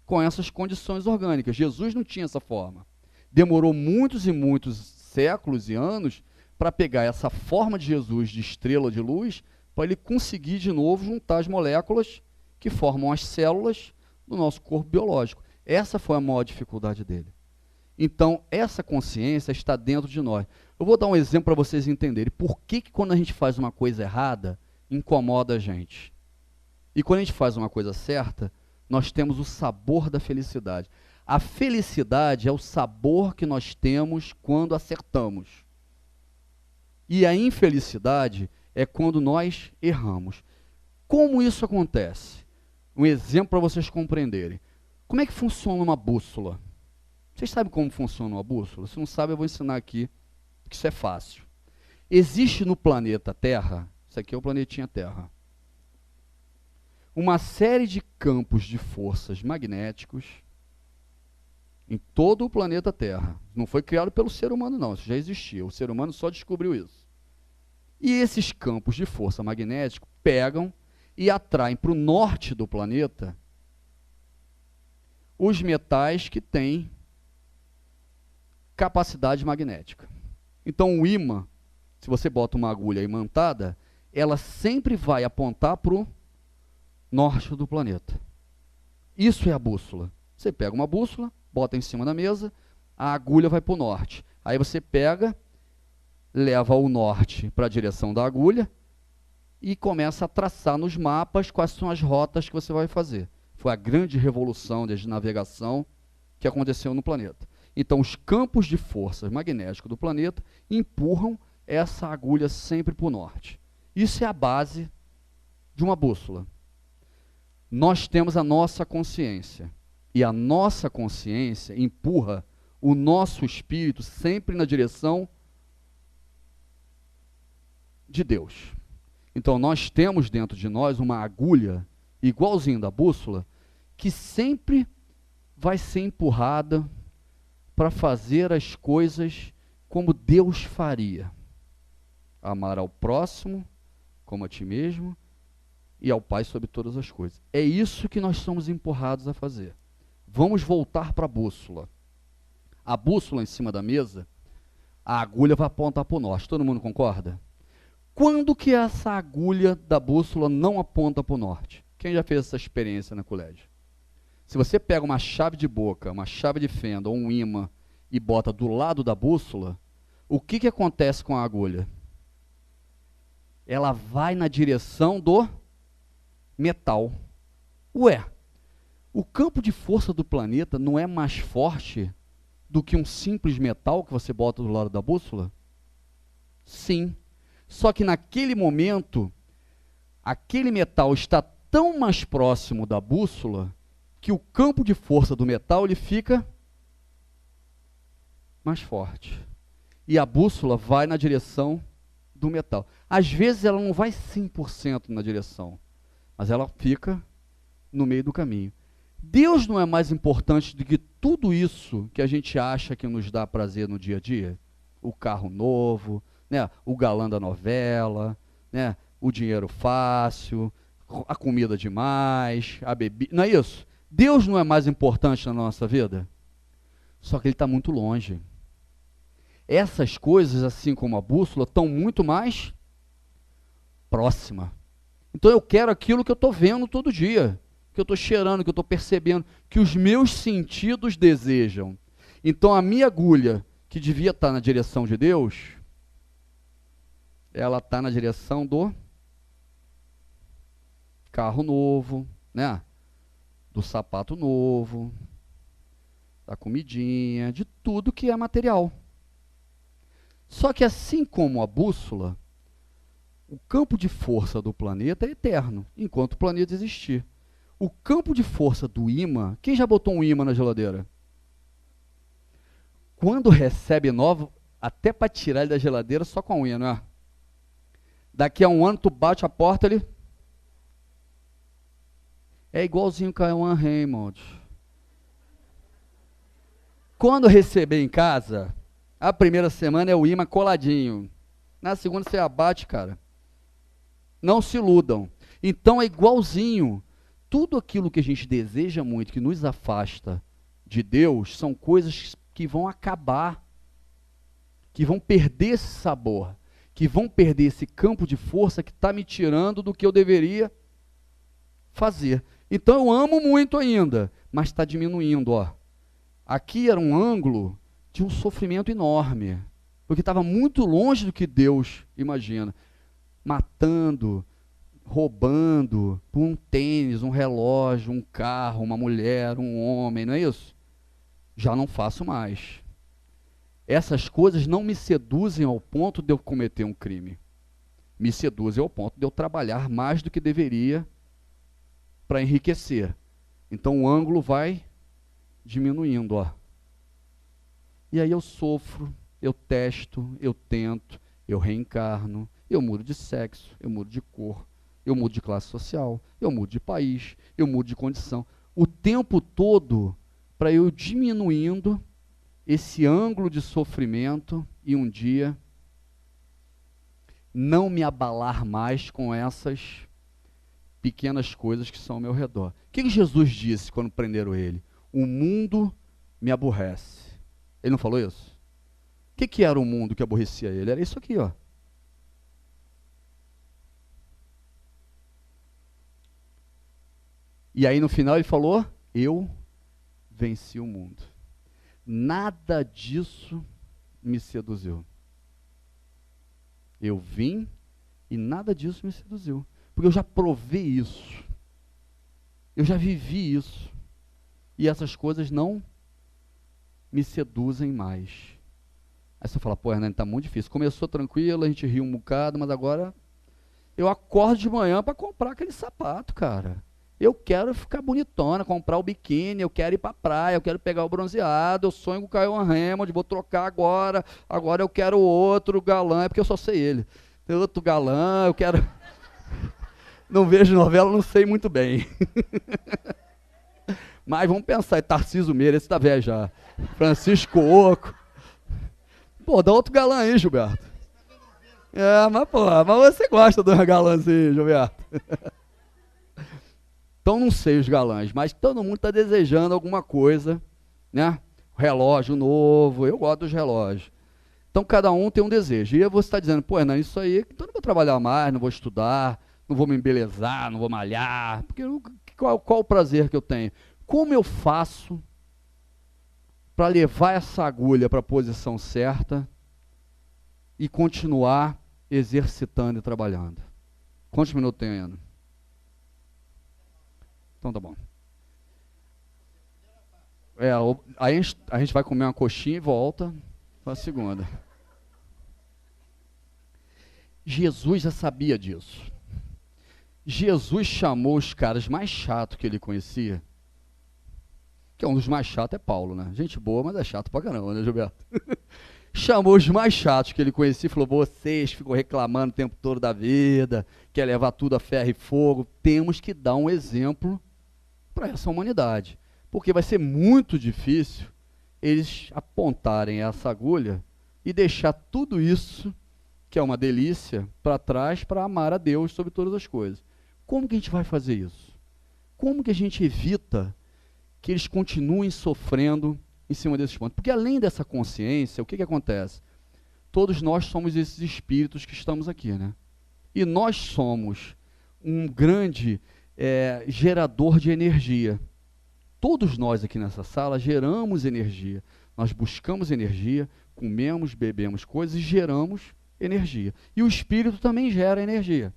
com essas condições orgânicas. Jesus não tinha essa forma. Demorou muitos e muitos séculos e anos para pegar essa forma de Jesus de estrela de luz, para ele conseguir de novo juntar as moléculas que formam as células do nosso corpo biológico. Essa foi a maior dificuldade dele. Então, essa consciência está dentro de nós. Eu vou dar um exemplo para vocês entenderem por que quando a gente faz uma coisa errada, incomoda a gente. E quando a gente faz uma coisa certa, nós temos o sabor da felicidade. A felicidade é o sabor que nós temos quando acertamos. E a infelicidade é quando nós erramos. Como isso acontece? Um exemplo para vocês compreenderem. Como é que funciona uma bússola? Vocês sabem como funciona uma bússola? Se não sabe, eu vou ensinar aqui, que isso é fácil. Existe no planeta Terra, isso aqui é o planetinha Terra, uma série de campos de forças magnéticos em todo o planeta Terra. Não foi criado pelo ser humano, não, isso já existia. O ser humano só descobriu isso. E esses campos de força magnética pegam e atraem para o norte do planeta os metais que têm capacidade magnética. Então, o ímã, se você bota uma agulha imantada, ela sempre vai apontar para o norte do planeta. Isso é a bússola. Você pega uma bússola, bota em cima da mesa, a agulha vai para o norte. Aí você pega, leva o norte para a direção da agulha e começa a traçar nos mapas quais são as rotas que você vai fazer. Foi a grande revolução de navegação que aconteceu no planeta. Então, os campos de forças magnéticos do planeta empurram essa agulha sempre para o norte. Isso é a base de uma bússola. Nós temos a nossa consciência, e a nossa consciência empurra o nosso espírito sempre na direção de Deus. Então, nós temos dentro de nós uma agulha, igualzinho da bússola, que sempre vai ser empurrada para fazer as coisas como Deus faria. Amar ao próximo como a ti mesmo e ao Pai sobre todas as coisas. É isso que nós somos empurrados a fazer. Vamos voltar para a bússola. A bússola em cima da mesa, a agulha vai apontar para o norte. Todo mundo concorda? Quando que essa agulha da bússola não aponta para o norte? Quem já fez essa experiência no colégio? Se você pega uma chave de boca, uma chave de fenda ou um ímã e bota do lado da bússola, o que acontece com a agulha? Ela vai na direção do metal. Ué, o campo de força do planeta não é mais forte do que um simples metal que você bota do lado da bússola? Sim. Só que naquele momento, aquele metal está tão mais próximo da bússola que o campo de força do metal ele fica mais forte. E a bússola vai na direção do metal. Às vezes ela não vai 100% na direção, mas ela fica no meio do caminho. Deus não é mais importante do que tudo isso que a gente acha que nos dá prazer no dia a dia? O carro novo, né? O galã da novela, né? O dinheiro fácil, a comida demais, a bebida. Não é isso? Deus não é mais importante na nossa vida? Só que Ele está muito longe. Essas coisas, assim como a bússola, estão muito mais próximas. Então eu quero aquilo que eu estou vendo todo dia, que eu estou cheirando, que eu estou percebendo, que os meus sentidos desejam. Então a minha agulha, que devia estar na direção de Deus, ela está na direção do carro novo, né? Do sapato novo, da comidinha, de tudo que é material. Só que assim como a bússola, o campo de força do planeta é eterno, enquanto o planeta existir. O campo de força do ímã, quem já botou um ímã na geladeira? Quando recebe novo, até para tirar ele da geladeira, só com a unha, não é? Daqui a um ano, tu bate a porta, ele... É igualzinho o Cauã Raymond. Quando receber em casa, a primeira semana é o ímã coladinho. Na segunda você abate, cara. Não se iludam. Então é igualzinho. Tudo aquilo que a gente deseja muito, que nos afasta de Deus, são coisas que vão acabar, que vão perder esse sabor, que vão perder esse campo de força que está me tirando do que eu deveria fazer. Então eu amo muito ainda, mas está diminuindo. Ó. Aqui era um ângulo de um sofrimento enorme, porque estava muito longe do que Deus imagina. Matando, roubando por um tênis, um relógio, um carro, uma mulher, um homem, não é isso? Já não faço mais. Essas coisas não me seduzem ao ponto de eu cometer um crime. Me seduzem ao ponto de eu trabalhar mais do que deveria para enriquecer. Então o ângulo vai diminuindo, ó. E aí eu sofro, eu testo, eu tento, eu reencarno, eu mudo de sexo, eu mudo de cor, eu mudo de classe social, eu mudo de país, eu mudo de condição. O tempo todo para eu diminuindo esse ângulo de sofrimento e um dia não me abalar mais com essas pequenas coisas que são ao meu redor. O que Jesus disse quando prenderam ele? O mundo me aborrece. Ele não falou isso? O que era o mundo que aborrecia ele? Era isso aqui, ó. E aí no final ele falou, eu venci o mundo. Nada disso me seduziu. Eu vim E nada disso me seduziu. Porque eu já provei isso. Eu já vivi isso. E essas coisas não me seduzem mais. Aí você fala, pô, Hernani, tá muito difícil. Começou tranquilo, a gente riu um bocado, mas agora eu acordo de manhã para comprar aquele sapato, cara. Eu quero ficar bonitona, comprar o biquíni, eu quero ir para a praia, eu quero pegar o bronzeado, eu sonho com o Kyle Hammond, vou trocar agora eu quero outro galã, é porque eu só sei ele. Tem outro galã, eu quero... Não vejo novela, não sei muito bem. Mas vamos pensar, é Tarcísio Meira, esse tá velho já. Francisco Oco. Pô, dá outro galã aí, Gilberto. Mas você gosta do galãzinho, Gilberto. Então não sei os galãs, mas todo mundo está desejando alguma coisa, né? Relógio novo, eu gosto dos relógios. Então cada um tem um desejo. E você está dizendo, pô, não, isso aí, então eu não vou trabalhar mais, não vou estudar, não vou me embelezar, não vou malhar, porque qual o prazer que eu tenho? Como eu faço para levar essa agulha para a posição certa e continuar exercitando e trabalhando? Quantos minutos tem ainda? Então tá bom. Aí a gente vai comer uma coxinha e volta para a segunda. Jesus já sabia disso. Jesus chamou os caras mais chatos que ele conhecia, que é um dos mais chatos é Paulo, né? Gente boa, mas é chato pra caramba, né, Gilberto? Chamou os mais chatos que ele conhecia e falou, vocês ficam reclamando o tempo todo da vida, quer levar tudo a ferro e fogo, temos que dar um exemplo para essa humanidade, porque vai ser muito difícil eles apontarem essa agulha e deixar tudo isso, que é uma delícia, para trás, para amar a Deus sobre todas as coisas. Como que a gente vai fazer isso? Como que a gente evita que eles continuem sofrendo em cima desses pontos? Porque além dessa consciência, o que acontece? Todos nós somos esses espíritos que estamos aqui, né? E nós somos um grande gerador de energia. Todos nós aqui nessa sala geramos energia. Nós buscamos energia, comemos, bebemos coisas e geramos energia. E o espírito também gera energia.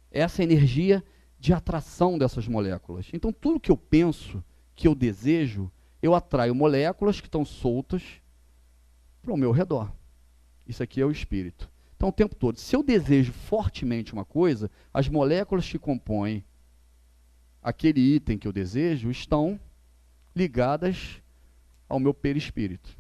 Essa energia de atração dessas moléculas. Então, tudo que eu penso, que eu desejo, eu atraio moléculas que estão soltas para o meu redor. Isso aqui é o espírito. Então, o tempo todo, se eu desejo fortemente uma coisa, as moléculas que compõem aquele item que eu desejo estão ligadas ao meu perispírito.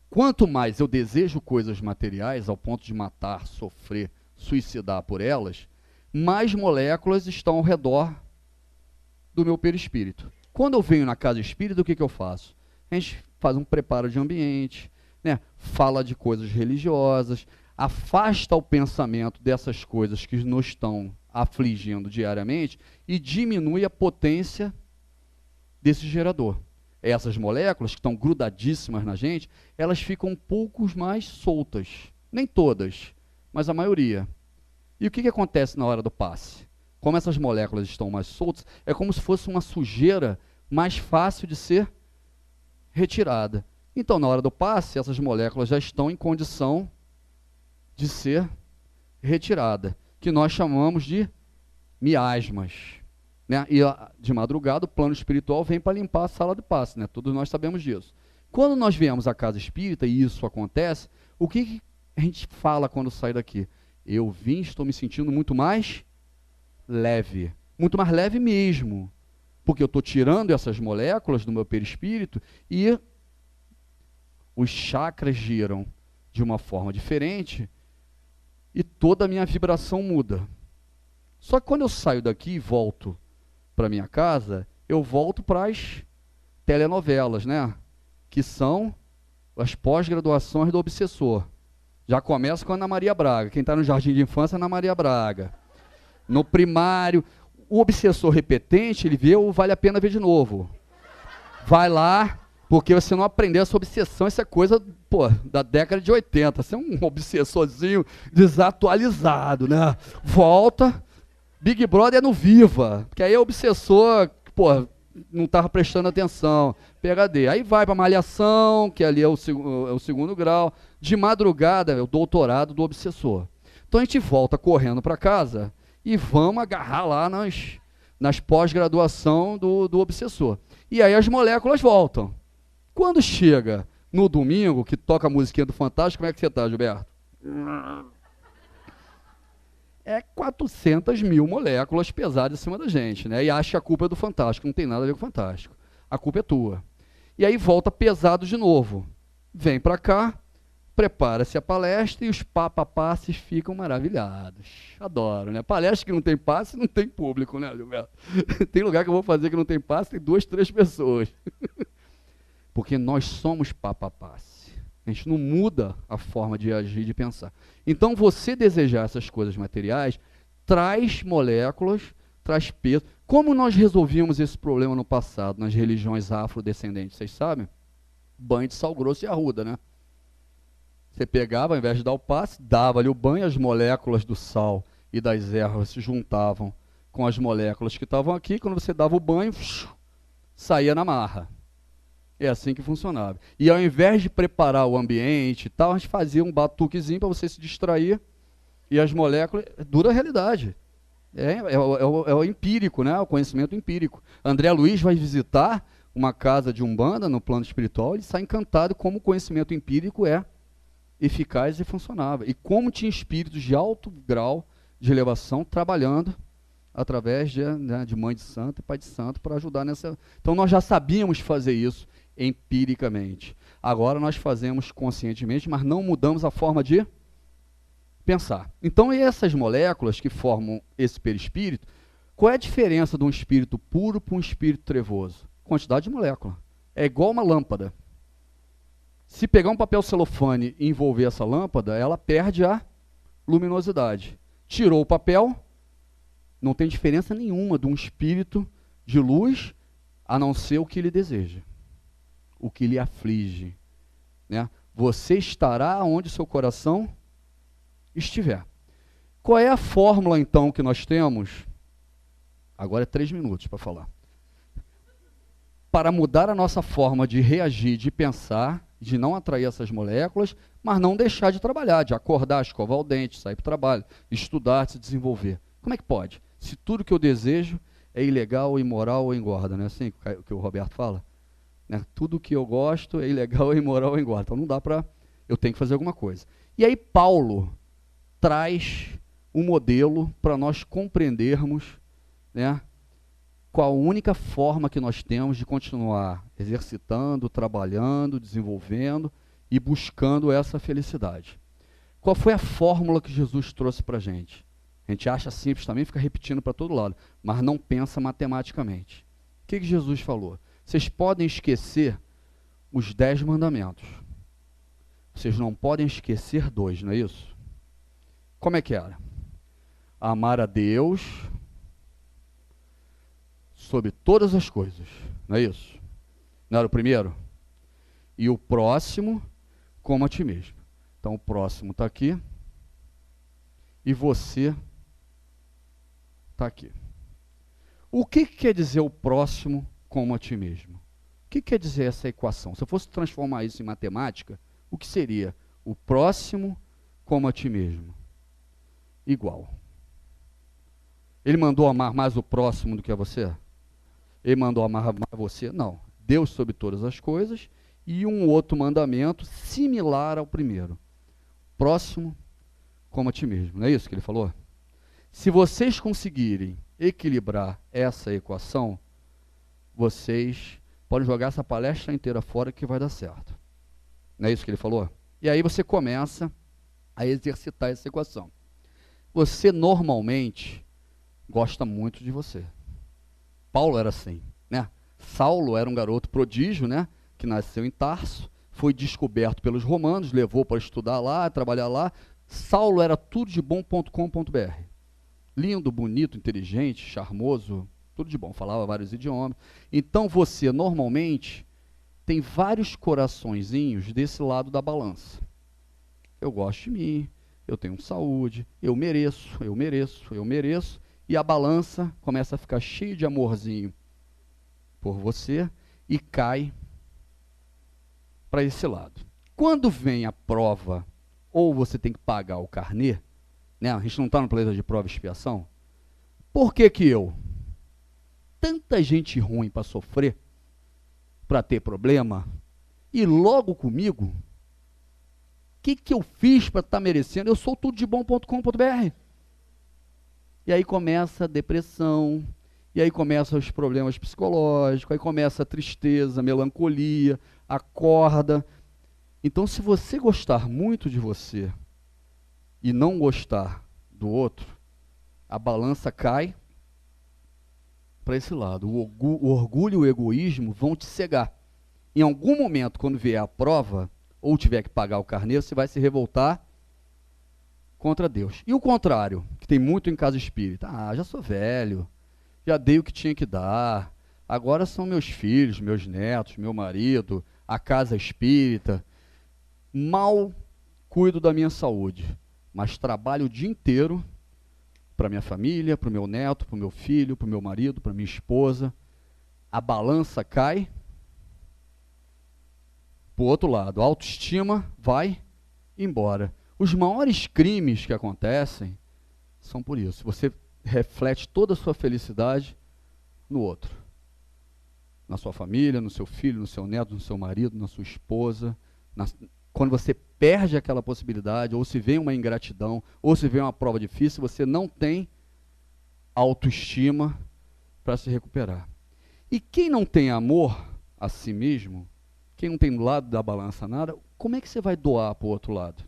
Quanto mais eu desejo coisas materiais, ao ponto de matar, sofrer, suicidar por elas, mais moléculas estão ao redor do meu perispírito. Quando eu venho na casa espírita, o que eu faço? A gente faz um preparo de ambiente, né? Fala de coisas religiosas, afasta o pensamento dessas coisas que nos estão afligindo diariamente e diminui a potência desse gerador. Essas moléculas que estão grudadíssimas na gente, elas ficam um pouco mais soltas. Nem todas, mas a maioria. E o que acontece na hora do passe? Como essas moléculas estão mais soltas, é como se fosse uma sujeira mais fácil de ser retirada. Então, na hora do passe, essas moléculas já estão em condição de ser retirada, que nós chamamos de miasmas. Né? E de madrugada o plano espiritual vem para limpar a sala de passe, né? Todos nós sabemos disso. Quando nós viemos à casa espírita e isso acontece, o que a gente fala quando sai daqui? Eu vim, estou me sentindo muito mais leve. Muito mais leve mesmo. Porque eu estou tirando essas moléculas do meu perispírito e os chakras giram de uma forma diferente e toda a minha vibração muda. Só que quando eu saio daqui e volto para minha casa, eu volto para as telenovelas, né? Que são as pós-graduações do obsessor. Já começa com a Ana Maria Braga. Quem está no jardim de infância é Ana Maria Braga. No primário, o obsessor repetente, ele vê o vale a pena ver de novo. Vai lá, porque você não aprendeu essa obsessão, essa coisa, da década de 80. Você é um obsessorzinho desatualizado, né? Volta... Big Brother é no Viva, porque aí é obsessor, não estava prestando atenção, PhD. Aí vai para Malhação, que ali é o segundo grau. De madrugada é o doutorado do obsessor. Então a gente volta correndo para casa e vamos agarrar lá nas pós-graduação do obsessor. E aí as moléculas voltam. Quando chega no domingo, que toca a musiquinha do Fantástico, como é que você está, Gilberto? É 400 mil moléculas pesadas em cima da gente, né? E acha que a culpa é do Fantástico, não tem nada a ver com o Fantástico. A culpa é tua. E aí volta pesado de novo. Vem para cá, prepara-se a palestra e os papapasses ficam maravilhados. Adoro, né? Palestra que não tem passe, não tem público, né, Gilberto? Tem lugar que eu vou fazer que não tem passe, tem 2, 3 pessoas. Porque nós somos papapasse. A gente não muda a forma de agir, de pensar. Então, você desejar essas coisas materiais traz moléculas, traz peso. Como nós resolvíamos esse problema no passado, nas religiões afrodescendentes? Vocês sabem? Banho de sal grosso e arruda, né? Você pegava, ao invés de dar o passe, dava-lhe o banho, as moléculas do sal e das ervas se juntavam com as moléculas que estavam aqui. Quando você dava o banho, saía na marra. É assim que funcionava. E ao invés de preparar o ambiente e tal, a gente fazia um batuquezinho para você se distrair. E as moléculas, dura realidade. É o empírico, né? O conhecimento empírico. André Luiz vai visitar uma casa de Umbanda no plano espiritual, ele sai encantado como o conhecimento empírico é eficaz e funcionava. E como tinha espíritos de alto grau de elevação trabalhando através de mãe de santo e pai de santo para ajudar nessa... Então nós já sabíamos fazer isso empiricamente. Agora nós fazemos conscientemente, mas não mudamos a forma de pensar. Então essas moléculas que formam esse perispírito, qual é a diferença de um espírito puro para um espírito trevoso? Quantidade de molécula. É igual uma lâmpada. Se pegar um papel celofane e envolver essa lâmpada, ela perde a luminosidade. Tirou o papel, não tem diferença nenhuma de um espírito de luz, a não ser o que ele deseja, o que lhe aflige. Né? Você estará onde seu coração estiver. Qual é a fórmula, então, que nós temos? Agora é 3 minutos para falar. Para mudar a nossa forma de reagir, de pensar, de não atrair essas moléculas, mas não deixar de trabalhar, de acordar, escovar o dente, sair para o trabalho, estudar, se desenvolver. Como é que pode? Se tudo que eu desejo é ilegal, imoral ou engorda, não é assim que o Roberto fala? Né? Tudo que eu gosto é ilegal, imoral ou engorda. Então não dá para... Eu tenho que fazer alguma coisa. E aí Paulo traz um modelo para nós compreendermos, né, qual a única forma que nós temos de continuar exercitando, trabalhando, desenvolvendo e buscando essa felicidade. Qual foi a fórmula que Jesus trouxe para a gente? A gente acha simples também, fica repetindo para todo lado, mas não pensa matematicamente. O que Jesus falou? Vocês podem esquecer os 10 mandamentos. Vocês não podem esquecer 2, não é isso? Como é que era? Amar a Deus sobre todas as coisas, não é isso? Não era o primeiro? E o próximo como a ti mesmo. Então o próximo está aqui e você está aqui. O que quer dizer o próximo como a ti mesmo? O que quer dizer essa equação? Se eu fosse transformar isso em matemática, o que seria o próximo como a ti mesmo? Igual. Ele mandou amar mais o próximo do que a você? Ele mandou amar mais você? Não. Deus sobre todas as coisas e um outro mandamento similar ao primeiro. Próximo como a ti mesmo. Não é isso que ele falou? Se vocês conseguirem equilibrar essa equação, vocês podem jogar essa palestra inteira fora que vai dar certo. Não é isso que ele falou? E aí você começa a exercitar essa equação. Você normalmente gosta muito de você. Paulo era assim, né? Saulo era um garoto prodígio, né? Que nasceu em Tarso, foi descoberto pelos romanos, levou para estudar lá, trabalhar lá. Saulo era tudo de bom.com.br. Lindo, bonito, inteligente, charmoso, tudo de bom, falava vários idiomas. Então você normalmente tem vários coraçõezinhos desse lado da balança. Eu gosto de mim, eu tenho saúde, eu mereço, eu mereço, eu mereço. E a balança começa a ficar cheia de amorzinho por você e cai para esse lado. Quando vem a prova, ou você tem que pagar o carnê, né? A gente não está no planeta de prova e expiação. Por que que eu? Tanta gente ruim para sofrer, para ter problema, e logo comigo, o que eu fiz para estar merecendo? Eu sou tudodebom.com.br. E aí começa a depressão, e aí começam os problemas psicológicos, aí começa a tristeza, a melancolia, acorda. Então, se você gostar muito de você e não gostar do outro, a balança cai para esse lado. O orgulho e o egoísmo vão te cegar. Em algum momento, quando vier a prova, ou tiver que pagar o carnê, você vai se revoltar contra Deus. E o contrário, que tem muito em casa espírita. Ah, já sou velho, já dei o que tinha que dar, agora são meus filhos, meus netos, meu marido, a casa espírita. Mal cuido da minha saúde, mas trabalho o dia inteiro para minha família, para o meu neto, para o meu filho, para o meu marido, para minha esposa. A balança cai para o outro lado, a autoestima vai embora. Os maiores crimes que acontecem são por isso. Você reflete toda a sua felicidade no outro. Na sua família, no seu filho, no seu neto, no seu marido, na sua esposa. Quando você perde aquela possibilidade, ou se vem uma ingratidão, ou se vem uma prova difícil, você não tem autoestima para se recuperar. E quem não tem amor a si mesmo, quem não tem do lado da balança nada, como é que você vai doar para o outro lado?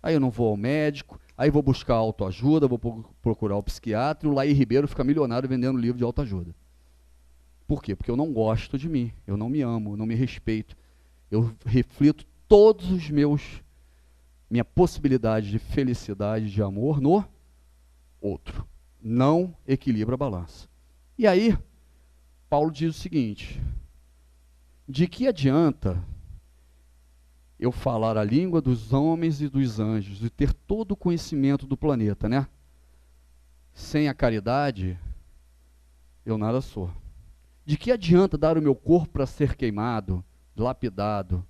Aí eu não vou ao médico, aí vou buscar autoajuda, vou procurar o psiquiatra, e o Laí Ribeiro fica milionário vendendo livro de autoajuda. Por quê? Porque eu não gosto de mim, eu não me amo, eu não me respeito. Eu reflito todos os minha possibilidade de felicidade, de amor no outro. Não equilibra a balança. E aí, Paulo diz o seguinte: de que adianta eu falar a língua dos homens e dos anjos e ter todo o conhecimento do planeta, né? Sem a caridade, eu nada sou. De que adianta dar o meu corpo para ser queimado, lapidado?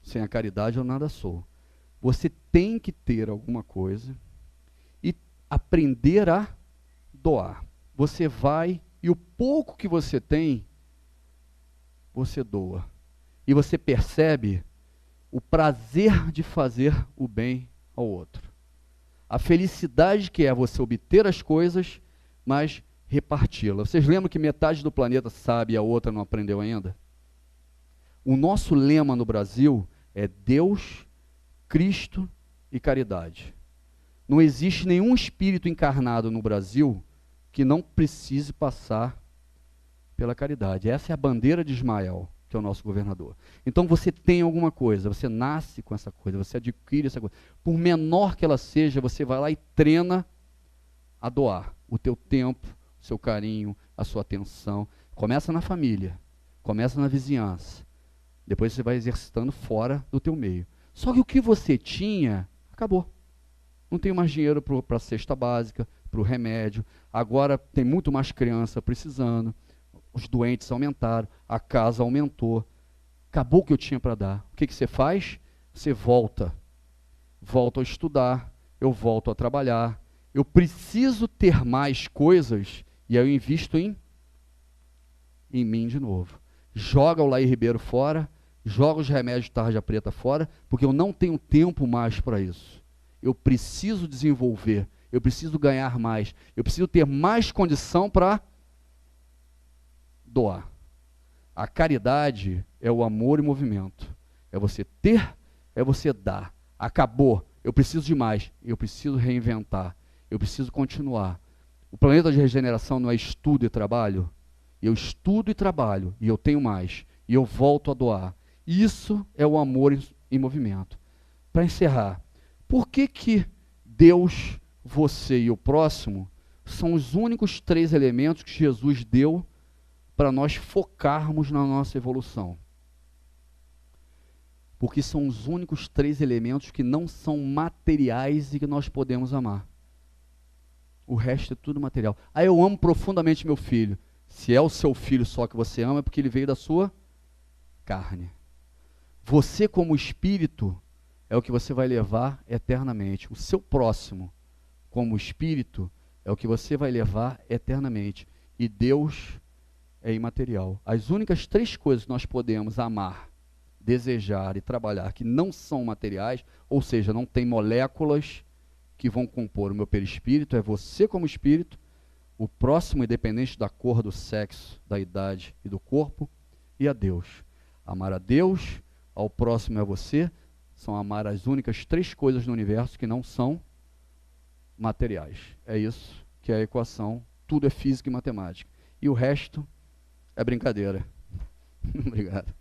Sem a caridade, eu nada sou. Você tem que ter alguma coisa e aprender a doar. Você vai e o pouco que você tem, você doa. E você percebe o prazer de fazer o bem ao outro. A felicidade que é você obter as coisas, mas reparti-las. Vocês lembram que metade do planeta sabe e a outra não aprendeu ainda? O nosso lema no Brasil é Deus, Cristo e caridade. Não existe nenhum espírito encarnado no Brasil que não precise passar pela caridade. Essa é a bandeira de Ismael, que é o nosso governador. Então você tem alguma coisa, você nasce com essa coisa, você adquire essa coisa. Por menor que ela seja, você vai lá e treina a doar o teu tempo, o seu carinho, a sua atenção. Começa na família, começa na vizinhança. Depois você vai exercitando fora do teu meio. Só que o que você tinha, acabou. Não tem mais dinheiro para a cesta básica, para o remédio. Agora tem muito mais criança precisando. Os doentes aumentaram, a casa aumentou. Acabou o que eu tinha para dar. O que você faz? Você volta. Volta a estudar, eu volto a trabalhar. Eu preciso ter mais coisas e aí eu invisto em mim de novo. Joga o Laí Ribeiro fora, joga os remédios de tarja preta fora, porque eu não tenho tempo mais para isso. Eu preciso desenvolver, eu preciso ganhar mais, eu preciso ter mais condição para doar. A caridade é o amor em movimento. É você ter, é você dar. Acabou, eu preciso de mais, eu preciso reinventar, eu preciso continuar. O planeta de regeneração não é estudo e trabalho? Eu estudo e trabalho, e eu tenho mais, e eu volto a doar. Isso é o amor em movimento. Para encerrar, por que Deus, você e o próximo são os únicos 3 elementos que Jesus deu para nós focarmos na nossa evolução? Porque são os únicos 3 elementos que não são materiais e que nós podemos amar. O resto é tudo material. Ah, eu amo profundamente meu filho. Se é o seu filho só que você ama, é porque ele veio da sua carne. Você, como espírito, é o que você vai levar eternamente. O seu próximo, como espírito, é o que você vai levar eternamente. E Deus é imaterial. As únicas 3 coisas que nós podemos amar, desejar e trabalhar que não são materiais, ou seja, não tem moléculas que vão compor o meu perispírito, é você como espírito, o próximo, independente da cor, do sexo, da idade e do corpo, e a Deus. Amar a Deus, ao próximo e a você, são amar as únicas 3 coisas no universo que não são materiais. É isso que é a equação, tudo é física e matemática. E o resto é brincadeira. Obrigado.